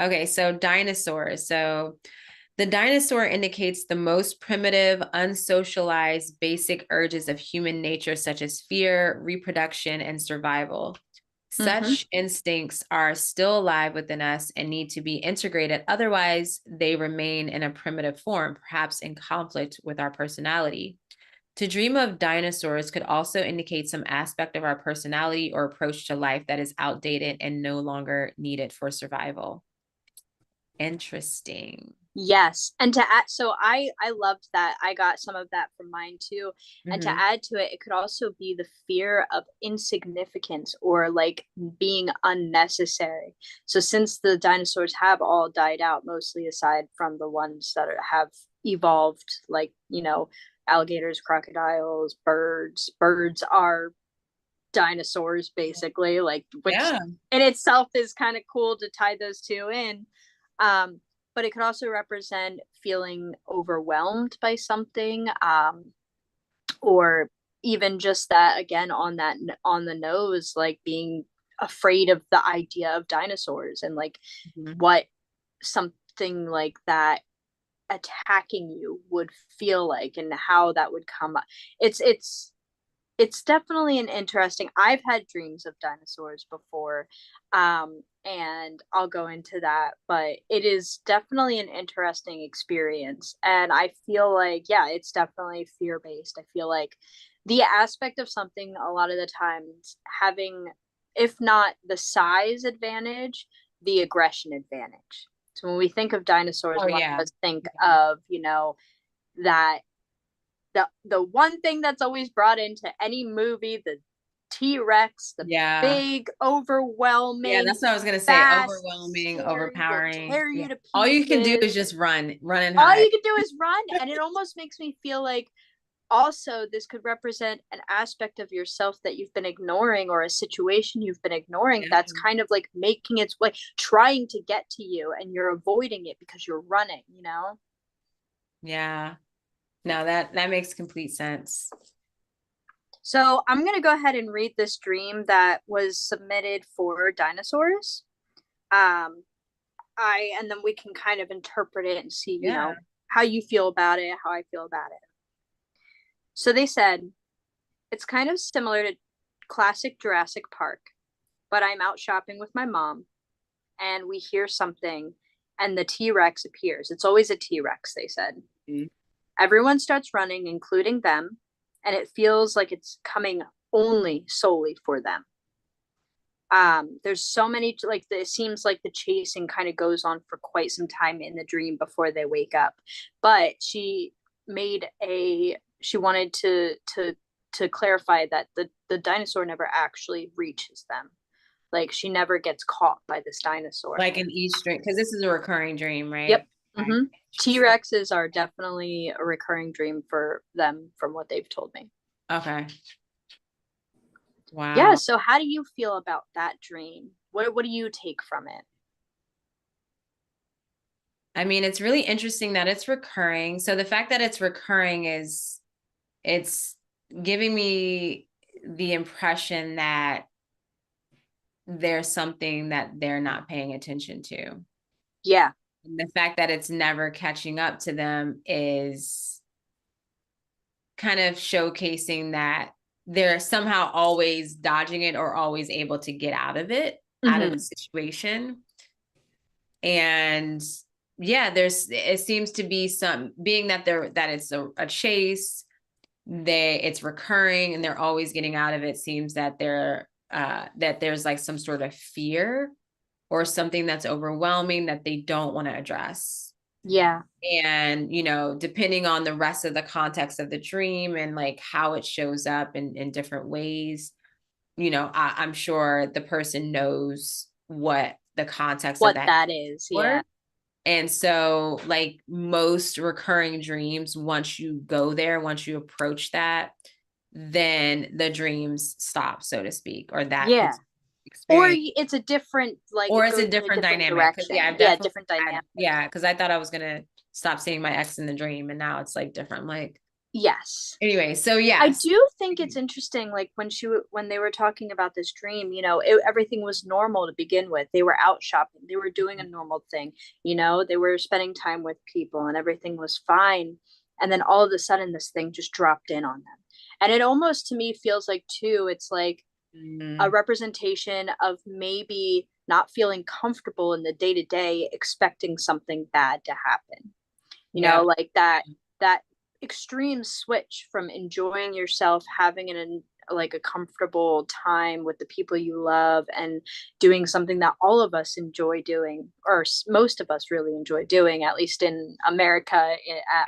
Okay, so dinosaurs. So the dinosaur indicates the most primitive, unsocialized, basic urges of human nature, such as fear, reproduction, and survival. Mm-hmm. Such instincts are still alive within us and need to be integrated. Otherwise, they remain in a primitive form, perhaps in conflict with our personality. To dream of dinosaurs could also indicate some aspect of our personality or approach to life that is outdated and no longer needed for survival. Interesting. Yes. And to add, so I loved that. I got some of that from mine too. And to Mm-hmm. add to it, it could also be the fear of insignificance or like being unnecessary. So since the dinosaurs have all died out, mostly aside from the ones that have evolved, like, alligators, crocodiles, birds. Birds are dinosaurs basically, like, which Yeah. in itself is kind of cool to tie those two in. um but it could also represent feeling overwhelmed by something, or even just that, again, on the nose, like being afraid of the idea of dinosaurs and like Mm-hmm. what something like that attacking you would feel like and how that would come up. It's it's definitely an interesting. I've had dreams of dinosaurs before, and I'll go into that, but it is definitely an interesting experience. And I feel like, yeah, it's definitely fear-based. I feel like the aspect of something a lot of the times having, if not the size advantage, the aggression advantage. So when we think of dinosaurs, Oh a lot yeah. of us think of, that the one thing that's always brought into any movie, the T-Rex, the Yeah. big, Yeah, overwhelming, that's what I was gonna say. fast, Overwhelming, scary, will overpowering. tear Yeah. you to All you can do pieces. is just run and All hide. you can do is run, and it almost makes me feel like also this could represent an aspect of yourself that you've been ignoring, or a situation you've been ignoring that's Yeah. kind of like making its way, trying to get to you, and you're avoiding it because you're running. Yeah. No, that makes complete sense. So I'm going to go ahead and read this dream that was submitted for dinosaurs. Um, and then we can kind of interpret it and see, Yeah. how you feel about it, how I feel about it. So they said, it's kind of similar to classic Jurassic Park, but I'm out shopping with my mom and we hear something and the T Rex appears. It's always a T Rex, they said. Mhm. Everyone starts running, including them, and it feels like it's coming only solely for them. There's so many, like, it seems like the chasing kind of goes on for quite some time in the dream before they wake up. But she wanted to clarify that the dinosaur never actually reaches them. Like, she never gets caught by this dinosaur. Like in each dream, because this is a recurring dream, Yep. right? Okay. Mm-hmm. T-Rexes are definitely a recurring dream for them from what they've told me. Okay. Yeah, Wow. so how do you feel about that dream? What do you take from it? I mean, it's really interesting that it's recurring. So the fact that it's recurring is it's giving me the impression that there's something that they're not paying attention to. Yeah. And the fact that it's never catching up to them is kind of showcasing that they're somehow always dodging it or always able to get out of it, out of the Mm-hmm. situation. And yeah, it seems to be some being that it's a chase, it's recurring and they're always getting out of it. Seems that that there's like some sort of fear or something that's overwhelming that they don't want to address. Yeah. And depending on the rest of the context of the dream and like how it shows up in different ways, I'm sure the person knows what the context of What that that is. for. Yeah. And so, like most recurring dreams, once you go there, once you approach that, then the dreams stop, so to speak, or that Yeah. particular Or experience, it's a different, like, or it it's a goes in a different different dynamic. Because yeah, direction. I've Yeah, definitely different had, dynamic. yeah, because I thought I was gonna stop seeing my ex in the dream, and now it's like different. I'm like, Yes. anyway, so I yes, do think it's interesting, like when they were talking about this dream, everything was normal to begin with. They were out shopping, they were doing a normal thing, they were spending time with people, and everything was fine. And then all of a sudden, this thing just dropped in on them, and it almost to me feels like too, it's like a mm, representation of maybe not feeling comfortable in the day to day, expecting something bad to happen. yep, Like that extreme switch from enjoying yourself, having like a comfortable time with the people you love, and doing something that all of us enjoy doing, or most of us really enjoy doing, at least in America, at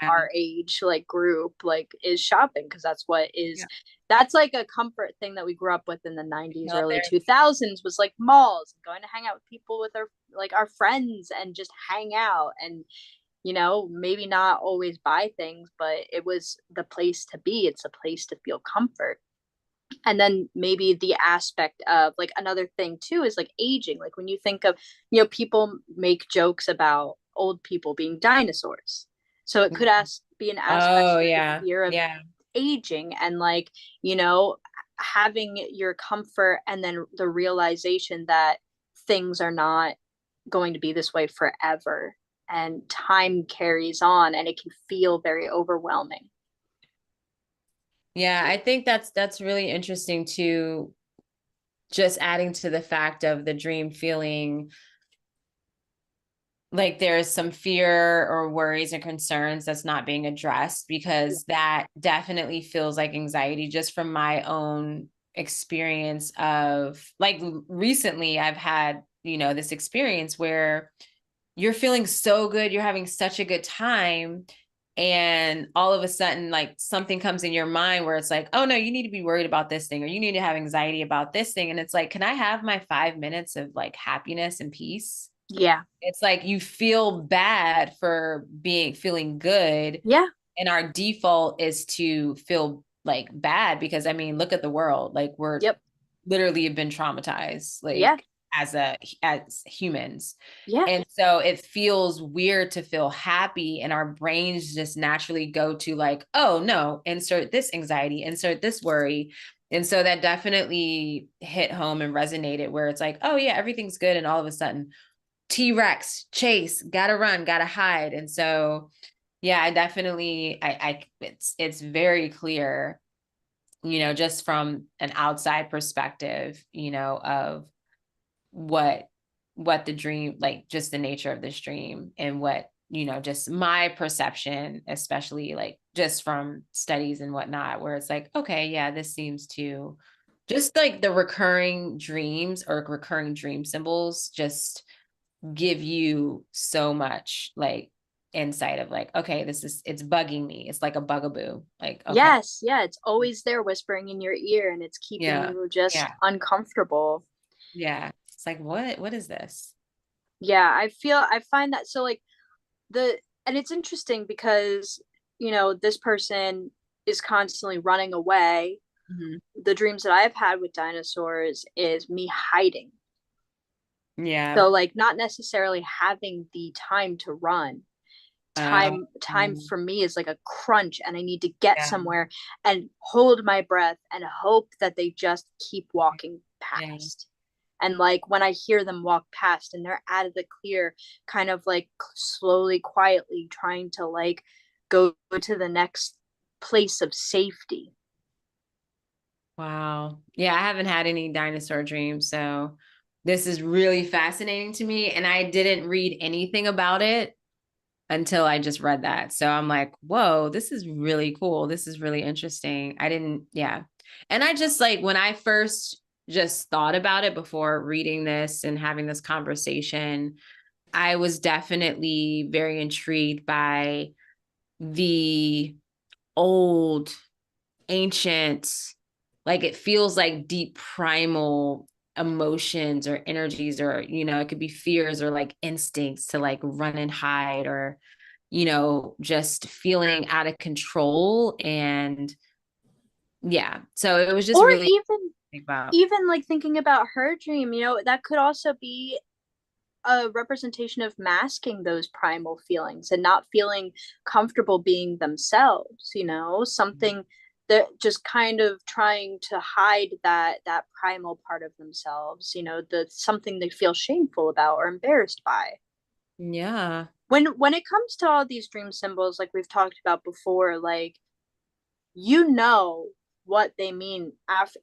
yeah, our age, like, group, like, is shopping, because yeah. that's like a comfort thing that we grew up with in the 90s, No, early there, 2000s, was like malls, going to hang out with people, with our friends, and just hang out, and maybe not always buy things, but it was the place to be. It's a place to feel comfort. And then maybe the aspect of, like, another thing too is like aging. Like, when you think of, people make jokes about old people being dinosaurs. So it could be an aspect oh of the yeah, fear of yeah. aging, and, like, you know, having your comfort, and then the realization that things are not going to be this way forever, and time carries on, and it can feel very overwhelming. Yeah, I think that's really interesting too, just adding to the fact of the dream feeling like there's some fear or worries and concerns that's not being addressed, because that definitely feels like anxiety just from my own experience of like recently I've had, this experience where you're feeling so good, you're having such a good time, and all of a sudden like something comes in your mind where it's like, oh no, you need to be worried about this thing, or you need to have anxiety about this thing, and it's like, can I have my 5 minutes of like happiness and peace? Yeah. It's like you feel bad for feeling good. Yeah. And our default is to feel like bad because I mean, look at the world. Like we're Yep. literally have been traumatized, Yeah. like as humans. Yeah. And so it feels weird to feel happy. And our brains just naturally go to like, oh no, insert this anxiety, insert this worry. And so that definitely hit home and resonated where it's like, oh yeah, everything's good. And all of a sudden, T-Rex, chase, gotta run, gotta hide. And so, yeah, I definitely, it's very clear, just from an outside perspective, of what, the dream, like just the nature of this dream and what, just my perception, especially like just from studies and whatnot, where it's like, okay, yeah, this seems to just like the recurring dreams or recurring dream symbols just give you so much like insight of like, okay, it's bugging me. It's like a bugaboo. Like, okay, Yes. Yeah. It's always there whispering in your ear and it's keeping yeah, you just yeah, uncomfortable. yeah. It's like, what is this? Yeah. I find that so like and it's interesting because, this person is constantly running away. Mhm. The dreams that I've had with dinosaurs is me hiding. Yeah. So like not necessarily having the time to run. Time Mm, for me is like a crunch and I need to get yeah, somewhere and hold my breath and hope that they just keep walking yeah. past. And like when I hear them walk past and they're out of the clear, kind of like slowly, quietly trying to like go to the next place of safety. Wow. Yeah, I haven't had any dinosaur dreams, so this is really fascinating to me. And I didn't read anything about it until I just read that. So I'm like, whoa, this is really cool. This is really interesting. I didn't, yeah. And I just like when I first just thought about it before reading this and having this conversation, I was definitely very intrigued by the old, ancient, like it feels like deep primal emotions or energies, or, it could be fears or like instincts to like run and hide, or just feeling out of control. And yeah, so it was just Or really even about. even like thinking about her dream, that could also be a representation of masking those primal feelings and not feeling comfortable being themselves, something that just kind of trying to hide that primal part of themselves, the something they feel shameful about or embarrassed by. Yeah. When it comes to all these dream symbols like we've talked about before, like you know what they mean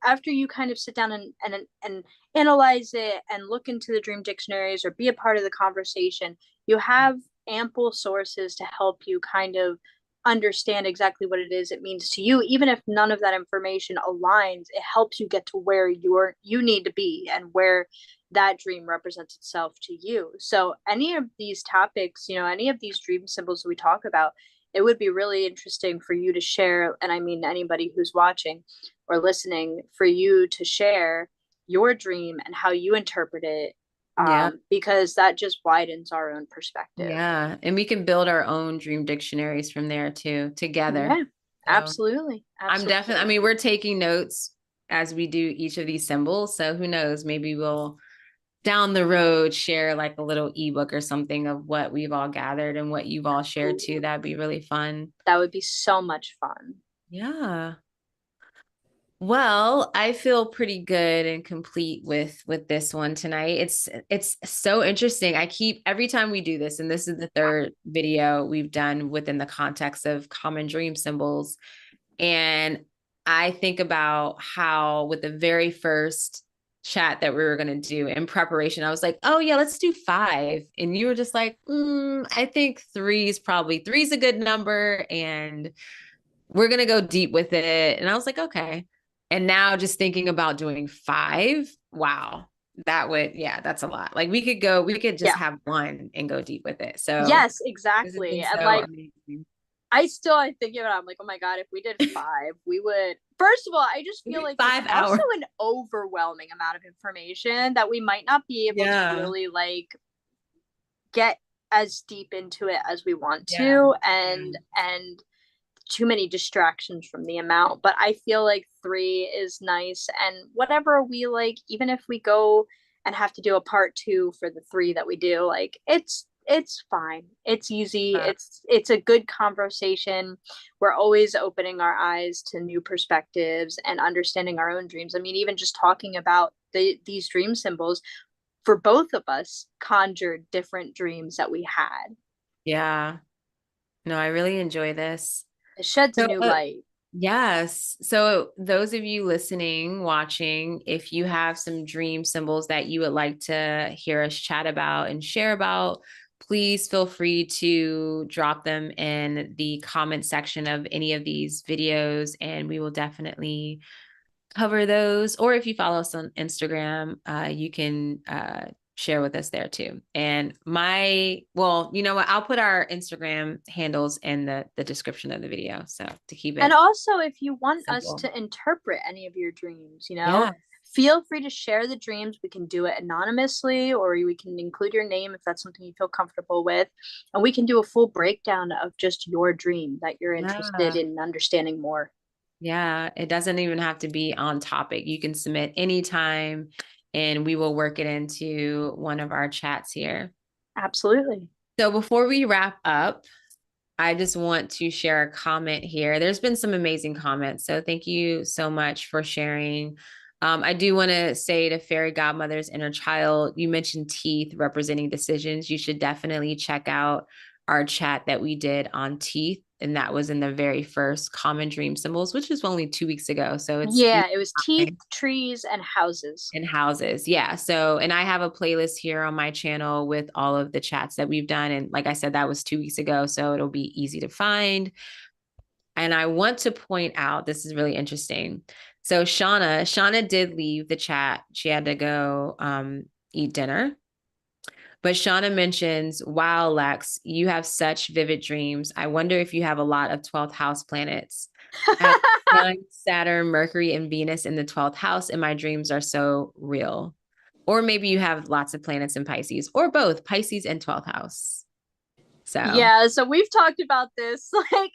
after you kind of sit down and analyze it and look into the dream dictionaries or be a part of the conversation. You have ample sources to help you kind of understand exactly what it is it means to you. Even if none of that information aligns, it helps you get to where you need to be and where that dream represents itself to you. So any of these topics, any of these dream symbols we talk about, it would be really interesting for you to share, and I mean anybody who's watching or listening, for you to share your dream and how you interpret it, Yeah. because that just widens our own perspective. Yeah. And we can build our own dream dictionaries from there too, together. Yeah, So absolutely, I'm definitely, I absolutely. mean, we're taking notes as we do each of these symbols. So who knows, maybe we'll down the road share like a little ebook or something of what we've all gathered and what you've all shared too. That'd be really fun. That would be so much fun. Yeah. Well, I feel pretty good and complete with this one tonight. It's so interesting. I keep every time we do this, and this is the third video we've done within the context of common dream symbols. And I think about how with the very first chat that we were going to do in preparation, I was like, oh yeah, let's do 5. And you were just like, I think three's a good number. And we're going to go deep with it. And I was like, okay. And now just thinking about doing 5, wow, that's a lot. Like we could just Yeah. have one and go deep with it. So Yes, this has exactly. been And so like amazing. I think of it, I'm like, oh my God, if we did 5, we would, first of all, I just feel like it's 5 hours. also an overwhelming amount of information that we might not be able to Yeah. really like get as deep into it as we want Yeah. to, Yeah. and too many distractions from the amount. But I feel like 3 is nice, and whatever we like, even if we go and have to do a part 2 for the 3 that we do, like it's fine, it's easy, it's a good conversation. We're always opening our eyes to new perspectives and understanding our own dreams. I mean, even just talking about these dream symbols for both of us conjured different dreams that we had. Yeah. No, I really enjoy this. It sheds a So, new light. yes. So, those of you listening, watching, if you have some dream symbols that you would like to hear us chat about and share about, please feel free to drop them in the comment section of any of these videos, and we will definitely cover those. Or if you follow us on Instagram, you can share with us there too. And well, you know what? I'll put our Instagram handles in the description of the video. So to keep And it also, if you want us simple. to interpret any of your dreams, Yeah. feel free to share the dreams. We can do it anonymously, or we can include your name if that's something you feel comfortable with. And we can do a full breakdown of just your dream that you're interested Yeah. in understanding more. Yeah. It doesn't even have to be on topic. You can submit anytime and we will work it into one of our chats here. Absolutely. So before we wrap up, I just want to share a comment here. There's been some amazing comments. So thank you so much for sharing. I do want to say to fairy godmother's inner child, you mentioned teeth representing decisions. You should definitely check out our chat that we did on teeth. And that was in the very first common dream symbols, which was only 2 weeks ago. So it's Yeah, it was teeth, trees, and houses. in houses. Yeah. So, and I have a playlist here on my channel with all of the chats that we've done. And like I said, that was 2 weeks ago. So it'll be easy to find. And I want to point out, this is really interesting. So Shauna did leave the chat. She had to go eat dinner. But Shauna mentions, wow, Lex, you have such vivid dreams. I wonder if you have a lot of 12th house planets. I have Sun, Saturn, Mercury, and Venus in the 12th house, and my dreams are so real. Or maybe you have lots of planets in Pisces, or both Pisces and 12th house. So, Yeah, so we've talked about this like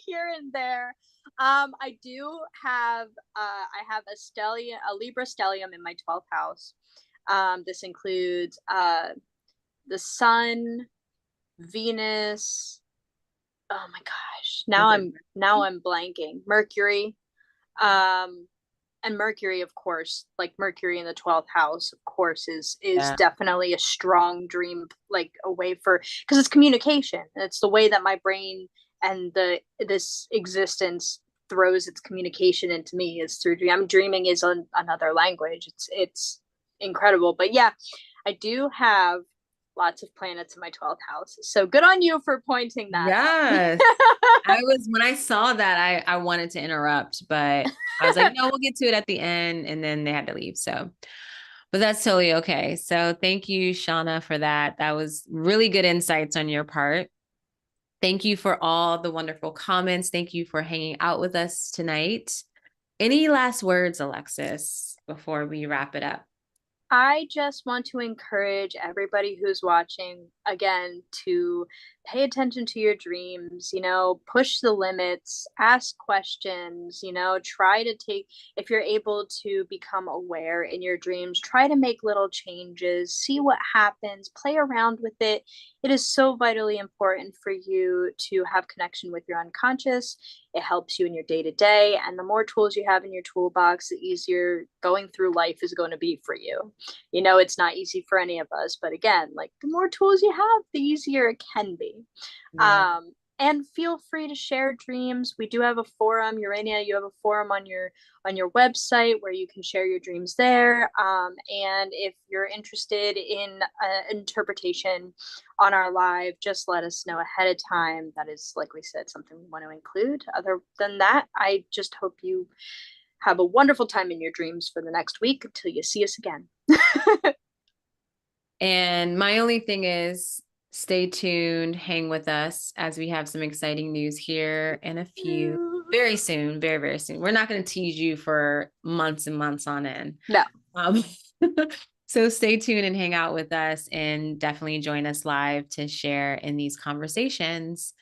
here and there. I do have I have a Libra stellium in my 12th house. This includes the sun, Venus. Oh my gosh. is it Now I'm blanking. Mercury. Um and Mercury, of course, like Mercury in the 12th house, of course, is yeah, definitely a strong dream, like a way for, because it's communication. It's the way that my brain and this existence throws its communication into me is through dream. I'm dreaming is another language. It's incredible. But yeah, I do have lots of planets in my 12th house. So good on you for pointing that out. yes. When I saw that, I wanted to interrupt, but I was like, no, we'll get to it at the end. And then they had to leave. So, but that's totally okay. So thank you, Shauna, for that. That was really good insights on your part. Thank you for all the wonderful comments. Thank you for hanging out with us tonight. Any last words, Alexis, before we wrap it up? I just want to encourage everybody who's watching again to pay attention to your dreams, push the limits, ask questions, try to take, if you're able to become aware in your dreams, try to make little changes, see what happens, play around with it. It is so vitally important for you to have connection with your unconscious. It helps you in your day to day. And the more tools you have in your toolbox, the easier going through life is going to be for you. It's not easy for any of us, but again, like the more tools you have, the easier it can be. Yeah. And feel free to share dreams. We do have a forum, Urania. You have a forum on your website where you can share your dreams there. And if you're interested in interpretation on our live, just let us know ahead of time. That is, like we said, something we want to include. Other than that, I just hope you have a wonderful time in your dreams for the next week until you see us again. And my only thing is stay tuned, hang with us as we have some exciting news here in a few, very soon, very, very soon. We're not going to tease you for months and months on end. No. Um, so stay tuned and hang out with us and definitely join us live to share in these conversations.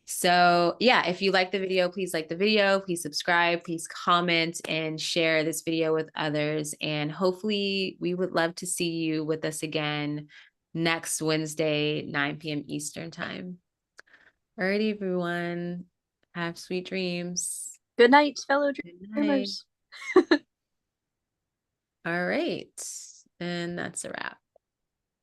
So yeah, if you like the video, please like the video, please subscribe, please comment and share this video with others. And hopefully we would love to see you with us again next Wednesday, 9 p.m. Eastern time. Alrighty, everyone. Have sweet dreams. Good night, fellow Good night. dreamers. All right. And that's a wrap.